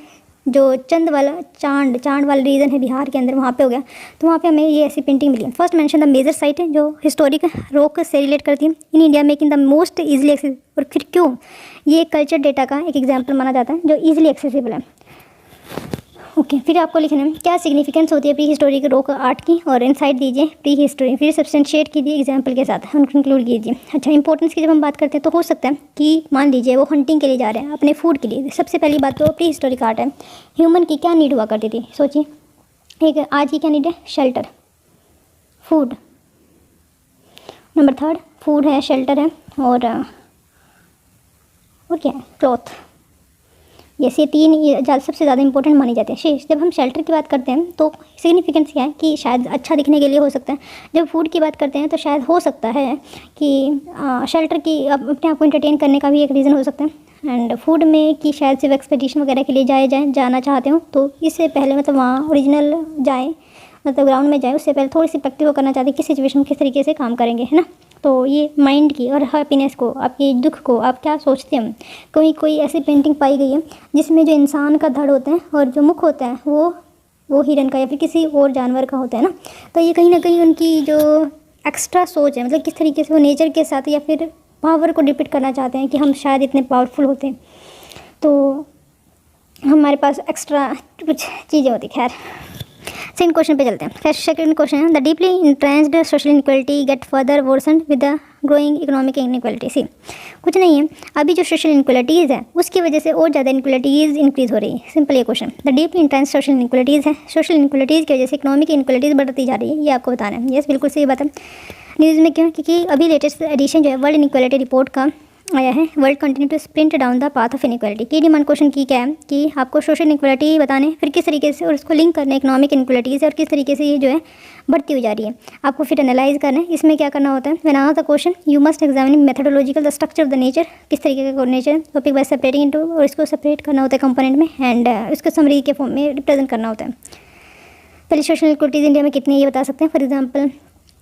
[SPEAKER 1] जो चांद वाला रीजन है बिहार के अंदर, वहाँ पे हो गया, तो वहाँ पे हमें ये ऐसी पेंटिंग मिली है। First mention the major site है जो हिस्टोरिक रॉक से रिलेट करती है in India, making the most easily accessible, और फिर क्यों ये कल्चर डेटा का एक एग्जाम्पल माना जाता है जो ईजिली एक्सेसिबल है। ओके, फिर आपको लिखना है क्या सिग्निफिकेंस होती है प्री हिस्टोरिक रॉक आर्ट की, और इनसाइट दीजिए प्री हिस्टोरी, फिर सब्सटेंशिएट कीजिए एग्जाम्पल के साथ, इंक्लूड कीजिए। अच्छा, इंपॉर्टेंस की जब हम बात करते हैं तो हो सकता है कि मान लीजिए वो हंटिंग के लिए जा रहे हैं, अपने फूड के लिए। सबसे पहली बात तो प्री हिस्टोरिक आर्ट है, ह्यूमन की क्या नीड हुआ करती थी, सोचिए। एक आज की क्या नीड है, शेल्टर, फूड। नंबर 3 फूड है, शेल्टर है, और क्या है, क्लॉथ। ये 3 सबसे ज़्यादा इंपॉर्टेंट मानी जाती है। शेष जब हम शेल्टर की बात करते हैं तो सिग्निफिकेंस क्या है कि शायद अच्छा दिखने के लिए हो सकता है। जब फूड की बात करते हैं तो शायद हो सकता है कि शेल्टर की अपने आप को एंटरटेन करने का भी एक रीज़न हो सकता है, एंड फूड में कि शायद सिर्फ एक्सपेडिशन वगैरह के लिए जाना चाहते हो, तो इससे पहले मतलब वहाँ ओरिजिनल जाए, मतलब ग्राउंड में जाए, उससे पहले थोड़ी सी प्रैक्टिस करना चाहते हैं किस सिचुएशन में किस तरीके से काम करेंगे, है ना। तो ये माइंड की और हैप्पीनेस को, आपके दुख को, आप क्या सोचते हैं। कोई ऐसी पेंटिंग पाई गई है जिसमें जो इंसान का धड़ होता है और जो मुख होता है वो हिरन का या फिर किसी और जानवर का होता है ना। तो ये कहीं ना कहीं उनकी जो एक्स्ट्रा सोच है, मतलब किस तरीके से वो नेचर के साथ या फिर पावर को डिपिक्ट करना चाहते हैं कि हम शायद इतने पावरफुल होते हैं, तो हमारे पास एक्स्ट्रा कुछ चीज़ें होती। खैर, सेकंड क्वेश्चन पे चलते हैं। सेकंड क्वेश्चन है the deeply entrenched social inequality get further worsen with the growing economic inequality. सी कुछ नहीं है, अभी जो सोशल इनइक्वालिटीज़ है उसकी वजह से और ज़्यादा इनइक्वालिटीज़ इंक्रीज़ हो रही है। सिंपल ये question, the deeply intense social inequalities है, सोशल इनइक्वालिटीज़ की वजह से इकोनॉमिक इनइक्वालिटीज़ बढ़ती जा रही है, ये आपको बताना है। यस, बिल्कुल सही बात है। न्यूज़ में क्यों? क्योंकि अभी लेटेस्ट एडिशन जो है वर्ल्ड इनइक्वालिटी रिपोर्ट का आया है, world continue to sprint down the path of inequality. की डिमांड क्वेश्चन की क्या है कि आपको सोशल इनइक्वालिटी बताने, फिर किस तरीके से और उसको लिंक करना इकोनॉमिक इनइक्वालिटी से और किस तरीके से ये जो है बढ़ती हुई जा रही है, आपको फिर एनालाइज करना है। इसमें क्या करना होता है, when asked the question you must examine methodological the structure of the nature, किस तरीके का nature topic by separating into, और इसको सेपरेट करना होता है कंपोनेंट में एंड इसको समरी के फॉर्म में रिप्रेजेंट करना होता है। पहले सोशल इनइक्वालिटीज़ इंडिया में कितनी ये बता सकते हैं। फॉर एग्जाम्पल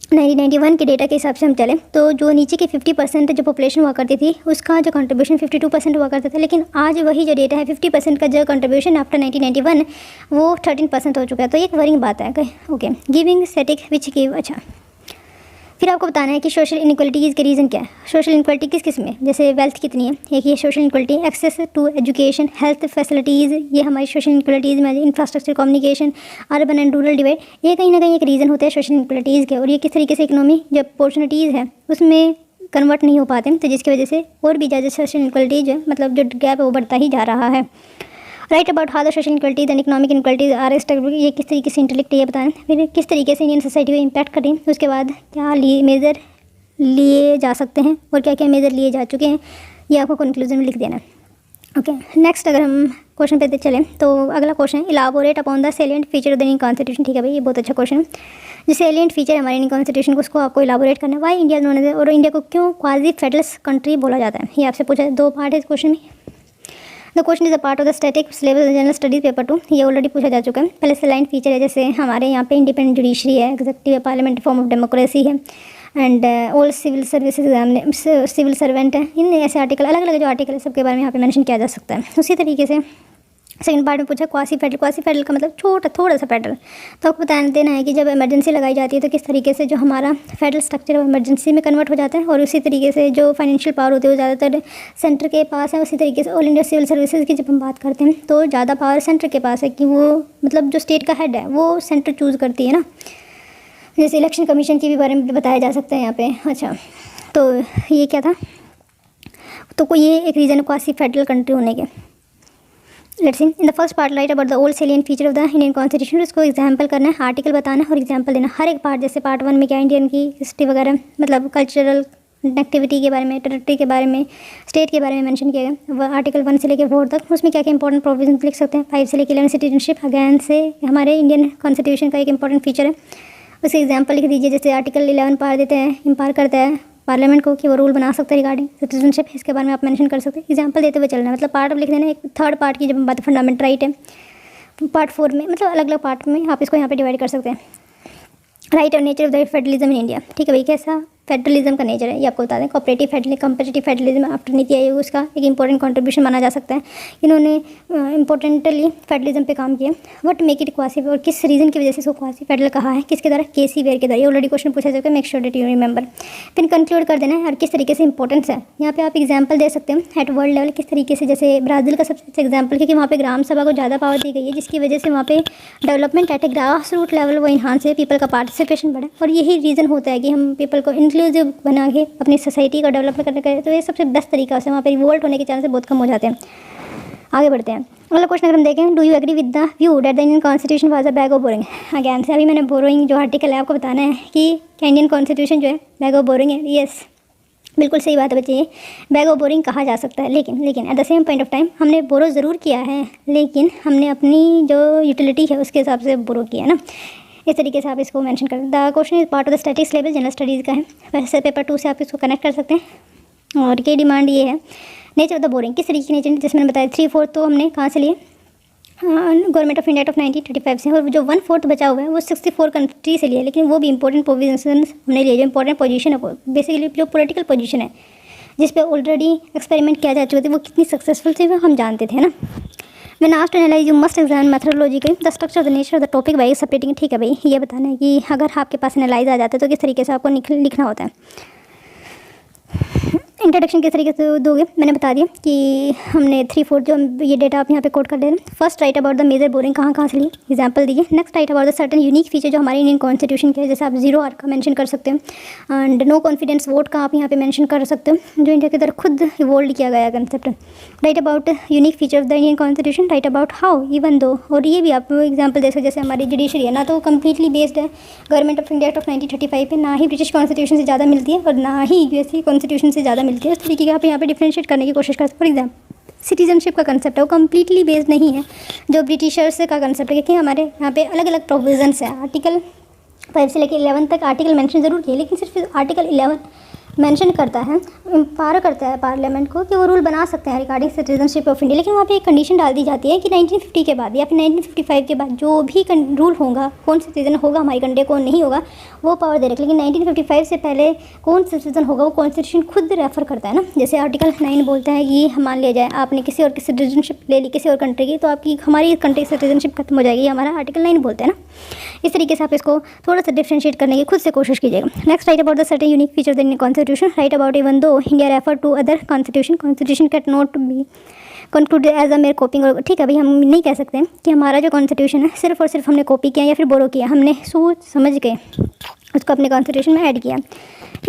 [SPEAKER 1] 1991 के डेटा के हिसाब से हम चलें तो जो नीचे की 50% जो पॉपुलेशन हुआ करती थी उसका जो कंट्रीब्यूशन 52% हुआ करता था, लेकिन आज वही जो डेटा है 50% का जो कंट्रीब्यूशन आफ्टर 1991 वो 13% हो चुका है। तो ये एक वरिंग बात है। Okay, giving static which give. अच्छा, फिर आपको बताना है कि सोशल इनइक्वालिटीज़ के रीज़न क्या है। सोशल इनइक्वालिटी किस किस में, जैसे वेल्थ कितनी है, एक ये social inequality, access to education, health facilities, ये हमारी सोशल इनइक्वालिटीज़ में, infrastructure, communication, urban and rural divide, ये कहीं ना कहीं एक रीज़न होते हैं सोशल इनइक्वालिटीज़ के। और ये किस तरीके से इकोनॉमी जो अपॉर्चुनिटीज़ है उसमें कन्वर्ट नहीं हो पाते, तो जिसकी वजह से और भी ज़्यादा सोशल इनइक्वालिटी जो है, मतलब जो गैप है वो बढ़ता ही जा रहा है। Write about how the social inequalities and economic inequalities are struggle, ये किस तरीके से इंटरलिंक्ड, ये बताएं। फिर किस तरीके से इंडियन सोसाइटी को इम्पैक्ट करें, उसके बाद क्या मेजर लिए जा सकते हैं और क्या क्या मेजर लिए जा चुके हैं, ये आपको कंक्लूजन में लिख देना है। ओके, नेक्स्ट अगर हम क्वेश्चन पे चलें तो अगला क्वेश्चन है elaborate upon the salient feature of the Indian constitution. ठीक है भाई, ये बहुत अच्छा क्वेश्चन है। जो सेलिएंट फीचर है हमारे इंडियन कॉन्स्टिट्यूशन को उसको आपको इलाबोरेट करना है। वाई इंडिया नोन एज, और इंडिया को क्यों क्वाजी फेडरल कंट्री बोला जाता है, ये आपसे पूछा है। 2 पार्ट है इस क्वेश्चन में। The question is a part of the static syllabus general studies paper 2, ये ऑलरेडी पूछा जा चुका है। पहले सेलाइन फीचर है, जैसे हमारे यहाँ पे इंडिपेंडेंट जुडिशरी है, executive parliament form of democracy है and all civil service exam civil servant है। इन ऐसे आर्टिकल, अलग अलग जो आर्टिकल है सबके बारे में यहाँ पे मेंशन किया जा सकता है। उसी तरीके से सेकंड पार्ट में पूछा क्वासी फेडरल, क्वासी फेडरल का मतलब छोटा थोड़ा सा फेडरल। तो आपको बता देना है कि जब इमरजेंसी लगाई जाती है तो किस तरीके से जो हमारा फेडरल स्ट्रक्चर है इमरजेंसी में कन्वर्ट हो जाता है, और उसी तरीके से जो फाइनेंशियल पावर होती है वो ज़्यादातर सेंटर के पास है। उसी तरीके से ऑल इंडिया सिविल सर्विसेज की जब हम बात करते हैं तो ज़्यादा पावर सेंटर के पास है, कि वो मतलब जो स्टेट का हेड है वो सेंटर चूज़ करती है ना। जैसे इलेक्शन कमीशन के भी बारे में बताया जा सकता है यहाँ पे। अच्छा, तो ये क्या था, तो कोई ये एक रीज़न है क्वासी फेडरल कंट्री होने के। Let's see in the first part write about the old salient feature of the Indian constitution, उसको एग्जाम्पल करना है, आर्टिकल बताना है और एग्जाम्पल देना। हर एक पार्ट, जैसे पार्ट 1 में क्या इंडियन की हिस्ट्री वगैरह, मतलब कल्चरल कनेक्टिविटी के बारे में, टेरिटरी के बारे में, स्टेट के बारे में मेंशन किया गया। वह आर्टिकल 1 से लेकर 4 तक उसमें क्या क्या इंपॉर्टेंट प्रोविजन लिख सकते हैं। 5 से लेकर 11 सिटीजनशिप अगेन से हमारे इंडियन कॉन्स्टिट्यूशन का एक इंपॉर्टेंट फीचर है, उसके एग्जाम्पल लिख दीजिए। जैसे आर्टिकल 11 पार देते हैं, इम्पार करता है पार्लियामेंट को कि वो रूल बना सकते हैं रिगार्डिंग सिटीजनशिप, इसके बारे में आप मेंशन कर सकते हैं। एग्जांपल देते हुए चलना है, मतलब पार्ट लिख देना। एक थर्ड पार्ट की जब हम बात फंडामेंट राइट है, पार्ट 4 में, मतलब अलग अलग पार्ट में आप इसको यहाँ पे डिवाइड कर सकते हैं। राइट और nature of the federalism in India. ठीक है भाई, कैसा फेडरलिज्म का नेचर है ये आपको बता दें। Cooperative federalism, competitive federalism after NITI Aayog उसका एक इंपॉर्टेंट कंट्रीब्यूशन माना जा सकता है। इन्होंने इंपॉर्टेंटली फेडरलिज्म पे काम किया। व्हाट मेक इट क्वासी, और किस रीज़न की वजह से इसको क्वासी फेडरल कहा है, किसके द्वारा, केसी वेयर के द्वारा। ये ऑलरेडी क्वेश्चन पूछा जाएगा, make sure that you remember. फिर कंक्लूड कर देना है और किस तरीके से इंपॉर्टेंस है। यहाँ पे आप एग्जाम्पल दे सकते हैं एट वर्ल्ड लेवल, किस तरीके से, जैसे ब्राज़ील का सबसे अच्छा एग्जाम्पल, क्योंकि वहाँ पे ग्राम सभा को ज़्यादा पावर दी गई है, जिसकी वजह से वहाँ पे development at a grass root level वो इन्हांस है, पीपल का पार्टिसिपेशन बढ़ा। और यही रीज़न होता है कि हम पीपल को इंक्लूसिव बना के अपनी सोसाइटी का डेवलपमेंट करने का, तो ये सबसे बेस्ट तरीका है। वहाँ पे रिवोल्ट होने के चांसेस बहुत कम हो जाते हैं। आगे बढ़ते हैं। अगला क्वेश्चन अगर हम देखें, do you agree with the view that the Indian constitution was a bag of borrowing. Again से अभी मैंने बोरोइंग जो आर्टिकल है आपको बताना है कि इंडियन कॉन्स्टिट्यूशन जो है बैग ऑफ बोरिंग है। यस, बिल्कुल सही बात है बच्चे, ये बैग ऑफ बोरिंग कहा जा सकता है। लेकिन at the same point of time हमने बोरो ज़रूर किया है, लेकिन हमने अपनी जो यूटिलिटी है उसके हिसाब से बोरो किया है ना। इस तरीके से आप इसको मेंशन करें। The question is part of the static syllabus general studies का है, वैसे पेपर 2 से आप इसको कनेक्ट कर सकते हैं। और की डिमांड ये है, नेचर ऑफ द बोरिंग, किस तरीके की नेचर, जिसमें मैंने बताया 3/4 तो हमने कहाँ से लिए, government of India act of 1935 से, और जो 1/4 बचा हुआ है वो 64 कंट्री से लिया, लेकिन वो भी इंपॉर्टेंट प्रोविजन हमने लिए, जो इंपॉर्टेंट पोजीशन है, बेसिकली जो पॉलिटिकल पोजीशन है जिस पे ऑलरेडी एक्सपेरिमेंट किया जा चुका था, वो कितनी सक्सेसफुल थी वो हम जानते थे ना। When asked to analyze, you must examine methodologically the structure of the nature of the topic by separating। ठीक है भाई, ये बताना है कि अगर आपके पास एनालाइज आ जाता है तो किस तरीके से आपको लिखना होता है। इंट्रोडक्शन किस तरीके से दोगे मैंने बता दिया कि हमने 3-4 जो ये डेटा आप यहाँ पे कोड कर दे रहे हैं। First write about the major borrowing कहाँ से लिए एग्जांपल दिए। Next write about the certain unique feature जो हमारे इंडियन कॉन्स्टिट्यूशन के है, जैसे आप 0 आर का मेंशन कर सकते हैं एंड नो कॉन्फिडेंस वोट का आप यहाँ पे मेंशन कर सकते हो, जो इंडिया की तरफ खुद इवोल्व किया गया concept. Right about unique feature of the Indian constitution, write about how even though, और ये भी आप एग्जाम्पल दे सकते जैसे हमारी जुडिशरी है ना तो कम्प्लीटली बेस्ड है government of India act of 1935 पे, ना ही ब्रिटिश कॉन्स्टिट्यूशन से ज़्यादा मिलती है और ना ही यूएस कॉन्स्टिट्यूशन से ज़्यादा मिलती है। इस तरीके का आप यहाँ पे डिफ्रेंशिएट करने की कोशिश करते हैं। फॉर एग्जाम्पल सिटीजनशिप का कंसेप्ट है वो कम्प्लीटली बेस्ड नहीं है जो ब्रिटिशर्स का कंसेप्ट है, क्योंकि हमारे यहाँ पे अलग अलग प्रोविजंस हैं। आर्टिकल 5 से लेकर 11 तक आर्टिकल मेंशन ज़रूर किया, लेकिन सिर्फ आर्टिकल 11 मेंशन करता है, एम्पावर करता है पार्लियामेंट को कि वो रूल बना सकते हैं रिगार्डिंग सिटीजनशिप ऑफ इंडिया। लेकिन वहाँ पे एक कंडीशन डाल दी जाती है कि 1950 के बाद या फिर 1955 के बाद जो भी रूल होगा, कौन सिटीजन होगा हमारी कंट्री कौन नहीं होगा, वो पावर दे रखे। लेकिन 1955 से पहले कौन सिटीजन होगा वो कॉन्स्टिट्यूशन खुद रेफर करता है ना। जैसे आर्टिकल 9 बोलता है कि मान लिया जाए आपने किसी और की सिटीजनशिप ले ली किसी और कंट्री की, तो आपकी हमारी कंट्री की सिटीजनशिप खत्म हो जाएगी, हमारा आर्टिकल 9 बोलता है ना। इस तरीके से आप इसको थोड़ा सा डिफ्रेंशिएट करने की खुद से कोशिश कीजिएगा। Next write about the certain unique feature of the Indian constitution, write about even though India refer to other constitution can not be concluded as a mere copying. और ठीक है भाई, हम नहीं कह सकते कि हमारा जो कॉन्स्टिट्यूशन है सिर्फ और सिर्फ हमने कॉपी किया या फिर बोरो किया, हमने सोच समझ के उसको अपने कॉन्स्टिट्यूशन में ऐड किया।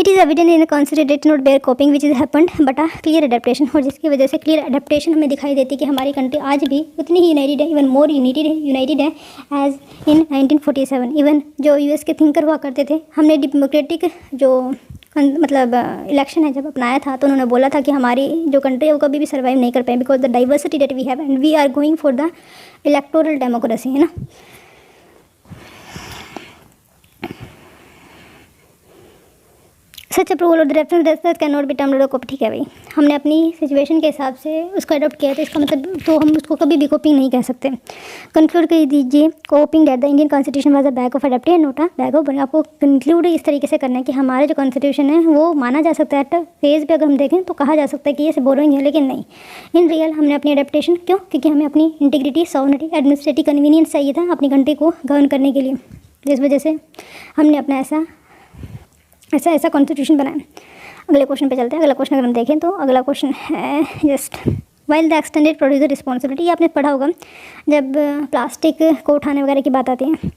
[SPEAKER 1] It is evident in constitution not bare copying which is happened but a clear adaptation, और जिसकी वजह से क्लियर अडेप्टेशन हमें दिखाई देती है कि हमारी कंट्री आज भी उतनी ही यूनाइटेड है, इवन मोर यूनाइटेड है एज इन 1947। इवन जो यूएस के थिंकर हुआ करते थे, हमने डेमोक्रेटिक जो मतलब इलेक्शन है जब अपनाया था तो उन्होंने बोला था कि हमारी जो कंट्री है वो कभी भी सर्वाइव नहीं कर पाए because the diversity that we have and we are going for the electoral democracy, है ना। Such approval of the reference can not be termed copy. ठीक है भाई, हमने अपनी सिचुएशन के हिसाब से उसको अडोप्ट किया, तो इसका मतलब तो हम उसको कभी भी कॉपिंग नहीं कह सकते। कंक्लूड कर दीजिए कॉपिंग that the Indian constitution was a bag of adapted note a bag of. आपको कंक्लूड इस तरीके से करना है कि हमारा जो कॉन्स्टिट्यूशन है वो माना जा सकता है, एट फेज पे अगर हम देखें तो कहा जा सकता है कि ये बोरोइंग है, लेकिन नहीं, इन रियल हमने अपनी अडेप्टेशन क्यों, क्योंकि हमें अपनी इंटीग्रिटी सॉवरेनिटी एडमिनिस्ट्रेटिव कन्वीनियंस चाहिए था अपनी कंट्री को गवर्न करने के लिए, जिस वजह से हमने अपना ऐसा कॉन्स्टिट्यूशन बनाया। अगले क्वेश्चन पे चलते हैं। अगला क्वेश्चन अगर हम देखें तो अगला क्वेश्चन है just while the extended producer responsibility. आपने पढ़ा होगा जब प्लास्टिक को उठाने वगैरह की बात आती है,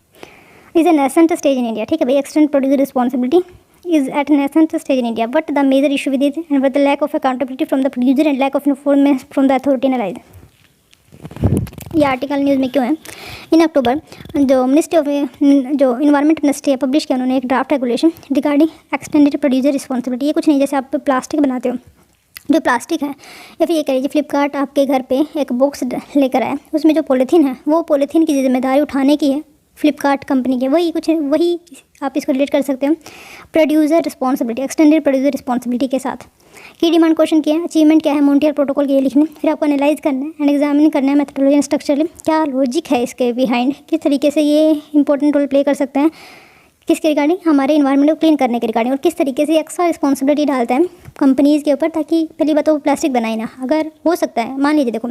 [SPEAKER 1] is a nascent stage in India. ठीक है भाई, extended producer responsibility is at nascent stage in India, but the major issue with it and with the lack of accountability from the producer and lack of information from the authority analyzed। ये article news में क्यों है? इन अक्टूबर जो ministry of जो environment ministry है publish किया उन्होंने एक draft regulation regarding extended producer responsibility. ये कुछ नहीं, जैसे आप प्लास्टिक बनाते हो, जो प्लास्टिक है या फिर ये कह लीजिए फ्लिपकार्ट आपके घर पे एक बॉक्स लेकर आया, उसमें जो पॉलीथीन है वो पॉलीथीन की जिम्मेदारी उठाने की है फ्लिपकार्ट कंपनी के, वही आप इसको रिलेट कर सकते हो producer responsibility, extended producer responsibility के साथ। की डिमांड क्वेश्चन किया है, अचीवमेंट क्या है, मॉन्ट्रियल प्रोटोकॉल के ये लिखने, फिर आपको एनालाइज करना है एंड एग्जामिन करना है मेथोडोलॉजी एंड स्ट्रक्चरली, क्या लॉजिक है इसके बिहाइंड, किस तरीके से ये इंपॉर्टेंट रोल प्ले कर सकते हैं किसके रिगार्डिंग, हमारे इन्वायरमेंट को क्लीन करने के रिगार्डिंग, और किस तरीके से एक्स्ट्रा रिस्पॉन्सिबिलिटी डालता है कंपनीज़ के ऊपर, ताकि पहली बात तो वो प्लास्टिक बनाए ना। अगर हो सकता है मान लीजिए देखो,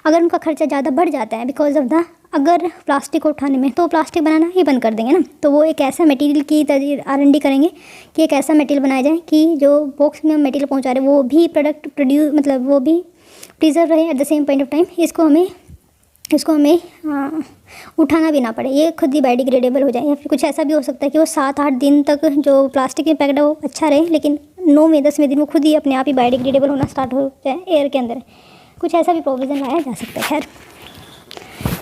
[SPEAKER 1] अगर उनका खर्चा ज़्यादा बढ़ जाता है बिकॉज ऑफ द अगर प्लास्टिक को उठाने में, तो प्लास्टिक बनाना ही बंद कर देंगे ना। तो वो एक ऐसा मटेरियल की R&D करेंगे कि एक ऐसा मटेरियल बनाया जाए कि जो बॉक्स में हम मटेरियल पहुँचा रहे हैं वो भी प्रोडक्ट प्रोड्यूस मतलब वो भी प्रिजर्व रहे at the same point of time, इसको हमें उठाना भी ना पड़े, ये खुद ही बायोडिग्रेडेबल हो जाए। या फिर कुछ ऐसा भी हो सकता है कि वो 7-8 दिन तक जो प्लास्टिक के पैकेट है वो अच्छा रहे, लेकिन 9वें-10वें दिन वो खुद ही अपने आप ही बायोडिग्रेडेबल होना स्टार्ट हो जाए एयर के अंदर। कुछ ऐसा भी प्रोविज़न लाया जा सकता है। खैर,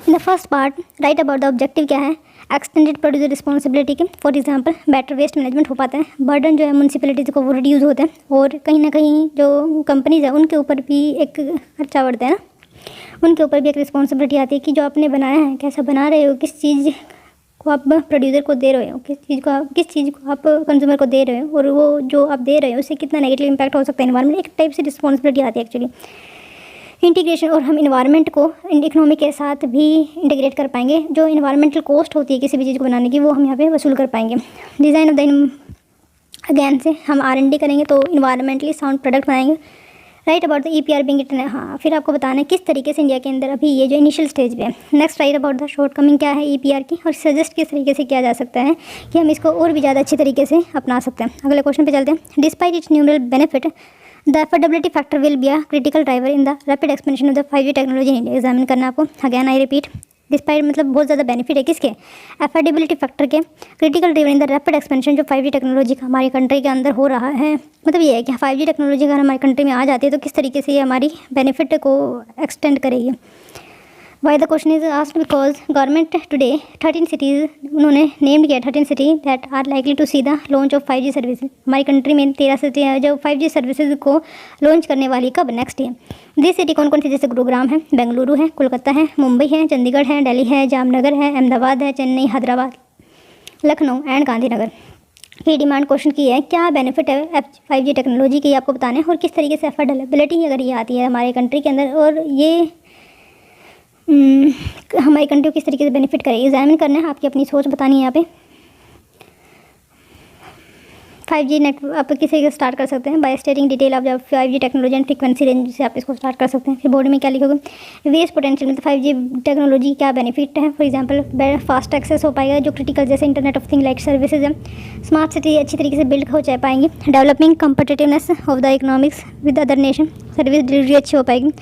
[SPEAKER 1] in the first part write about the objective क्या है एक्सटेंडेड प्रोड्यूसर रिस्पॉन्सिबिलिटी के। For example better waste management हो पाता है, बर्डन जो है म्यूनसिपैलिटीज़ को वो रिड्यूस होते हैं, और कहीं ना कहीं जो कंपनीज है उनके ऊपर भी एक खर्चा बढ़ता है ना, उनके ऊपर भी एक रिस्पॉन्सिबिलिटी आती है कि जो आपने बनाया है कैसा बना रहे हो, किस चीज़ को आप प्रोड्यूसर को दे रहे हो, किस चीज़ को आप कंज्यूमर को दे रहे हो, और वो जो आप दे रहे हो उससे कितना नेगेटिव इम्पैक्ट हो सकता है एनवायरमेंट, एक टाइप से रिस्पॉन्सिबिलिटी आती है एक्चुअली इंटीग्रेशन। और हम इन्वायरमेंट को इकोनॉमी के साथ भी इंटीग्रेट कर पाएंगे, जो इन्वायरमेंटल कॉस्ट होती है किसी भी चीज़ को बनाने की वो हम यहाँ पे वसूल कर पाएंगे। डिज़ाइन ऑफ द अगेन से हम R&D करेंगे तो इन्वायरमेंटली साउंड प्रोडक्ट बनाएंगे। Write about the EPR being it, हाँ फिर आपको बताना है किस तरीके से इंडिया के अंदर अभी ये जो इनिशियल स्टेज पे है। Next write about the short coming क्या है EPR की, और सजेस्ट किस तरीके से किया जा सकता है कि हम इसको और भी ज़्यादा अच्छी तरीके से अपना सकते हैं। अगले क्वेश्चन पे चलते हैं। Despite it's numeral benefit the affordability factor will be a critical driver in the rapid expansion of the 5G technology in India. Examine करना आपको, अगैन आई रिपीट, डिस्पाइट मतलब बहुत ज़्यादा बेनिफिट है किसके, एफोर्डेबिलिटी फैक्टर के, critical driver in the rapid expansion जो 5G technology का हमारी कंट्री के अंदर हो रहा है। मतलब ये है कि 5G टेक्नोलॉजी अगर हमारी कंट्री में आ जाती है तो किस तरीके से ये हमारी बेनिफिट को एक्सटेंड करेगी। Why the question is asked because government today 13 cities उन्होंने नेम्ड किया 13 city that are likely to see the launch of 5G services. हमारी कंट्री में 13 सिटी है जो 5G सर्विसेज को लॉन्च करने वाली कब, नेक्स्ट ईयर। दिस सिटी कौन कौन सी, जैसे गुरुग्राम है, बेंगलुरु है, कोलकाता है, मुंबई है, चंडीगढ़ है, दिल्ली है, जामनगर है, अहमदाबाद है, चेन्नई, हैदराबाद, लखनऊ एंड गांधीनगर। की डिमांड क्वेश्चन की है क्या बेनिफिट है 5G टेक्नोलॉजी की आपको बताना है और किस तरीके से अफोर्डेबिलिटी अगर ये आती है हमारे कंट्री के अंदर और ये हमारी कंट्री को किस तरीके से बेनिफिट करेगी। एग्जामिन करना है, आपकी अपनी सोच बतानी है यहाँ पे। 5G नेटवर्क आप किसी से स्टार्ट कर सकते हैं by stating detail of 5G technology and frequency range से आप इसको स्टार्ट कर सकते हैं। फिर बोर्ड में क्या लिखोगे, वेस्ट पोटेंशियल मतलब 5G टेक्नोलॉजी क्या बेनिफिट है। फॉर एग्जांपल फास्ट एक्सेस हो पाएगा जो क्रिटिकल जैसे internet of thing like services है। स्मार्ट सिटी अच्छी तरीके से बिल्ड हो जा पाएंगी। Developing competitiveness of the economics with other nation, service delivery अच्छी हो पाएगी।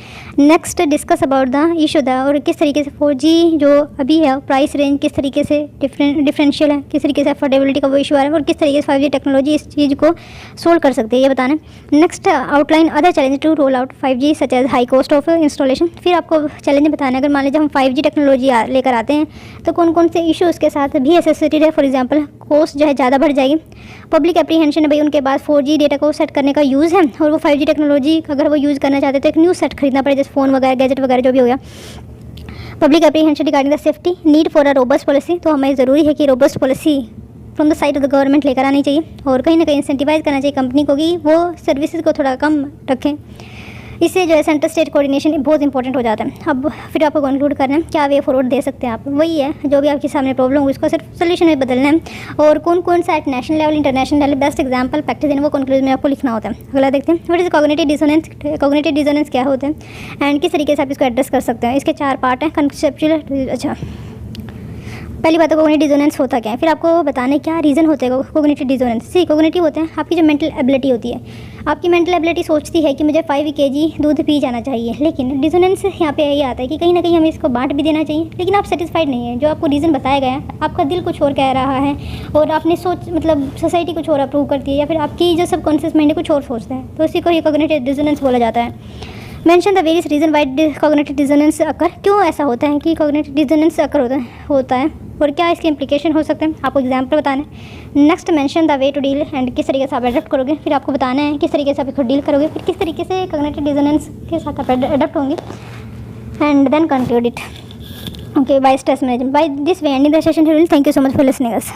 [SPEAKER 1] Next discuss about the issue the और किस तरीके से 4G जो अभी है प्राइस रेंज किस तरीके से डिफरेंशियल है, किस तरीके से अफोर्डेबिलिटी का वो इशू आ रहा है और किस तरीके से 5G टेक्नोलॉजी इस चीज़ को सोल्व कर सकते हैं ये बताना है। Next outline other challenge to roll out 5G such as high cost of installation. फिर आपको चैलेंज बताना है अगर मान लीजिए हम 5G टेक्नोलॉजी लेकर आते हैं तो कौन कौन से इशू उसके साथ भी एसोसिएटेड है। फॉर एग्जांपल कॉस्ट जो है ज़्यादा बढ़ जाएगी, पब्लिक एप्रीहेंशन है भाई उनके पास 4G डेटा को सेट करने का यूज़ है और वो 5G टेक्नोलॉजी अगर वो यूज़ करना चाहते हैं तो एक न्यू सेट खरीदना पड़े जैसे फ़ोन वगैरह गैजेट वगैरह जो भी हो गया। Public apprehension regarding the safety need for a robust policy, तो हमें ज़रूरी है कि robust policy from the side of the government लेकर आनी चाहिए और कहीं ना कहीं इंसेंटिवाइज करना चाहिए कंपनी को कि वो सर्विसेज को थोड़ा कम रखें। इससे जो है सेंटर स्टेट कोऑर्डिनेशन बहुत इंपॉर्टेंट हो जाता है। अब फिर आपको कंक्लूड करना है क्या वे फॉरवर्ड दे सकते हैं आप, वही है जो भी आपके सामने प्रॉब्लम हो उसको सिर्फ सोल्यूशन में बदलना है और कौन कौन सा at national level international level best example practice है वो कंक्लूजन में आपको लिखना होता है। अगला देखते हैं what is cognitive dissonance, cognitive dissonance क्या होता है एंड किस तरीके से आप इसको एड्रेस कर सकते हैं। इसके 4 पार्ट हैं कंसेप्चुअल। अच्छा पहली बात तो कॉग्निटिव डिसोनेंस होता क्या है, फिर आपको बताने क्या रीज़न होते हैं कॉग्निटिव डिसोनेंस। सी कॉग्निटिव होते हैं आपकी जो मेंटल एबिलिटी होती है, आपकी मेंटल एबिलिटी सोचती है कि मुझे 5 kg दूध पी जाना चाहिए, लेकिन डिसोनेंस यहाँ पे ये आता है कि कहीं ना कहीं हमें इसको बांट भी देना चाहिए लेकिन आप सेटिस्फाइड नहीं है। जो आपको रीज़न बताया गया है आपका दिल कुछ और कह रहा है और आपने सोच मतलब सोसाइटी कुछ और अप्रूव करती है या फिर आपकी जो सबकॉन्शियस माइंड है कुछ और सोचता है, तो इसी को ही कॉग्निटिव डिसोनेंस बोला जाता है। Mention the various reason why cognitive dissonance occur, क्यों ऐसा होता है कि कॉग्निटिव डिसोनेंस अकर होता है और क्या इसके इंप्लीकेशन हो सकते हैं, आपको एग्जाम्पल बताना है। Next mention the way to deal and किस तरीके से आप अडप्ट करोगे, फिर आपको बताना है किस तरीके से आप इसको डील करोगे, फिर किस तरीके से कॉग्निटिव डिसोनेंस के साथ आप अडप्ट होंगे and then conclude it. Okay by stress management by this way ending the session. Thank you so much for listening us.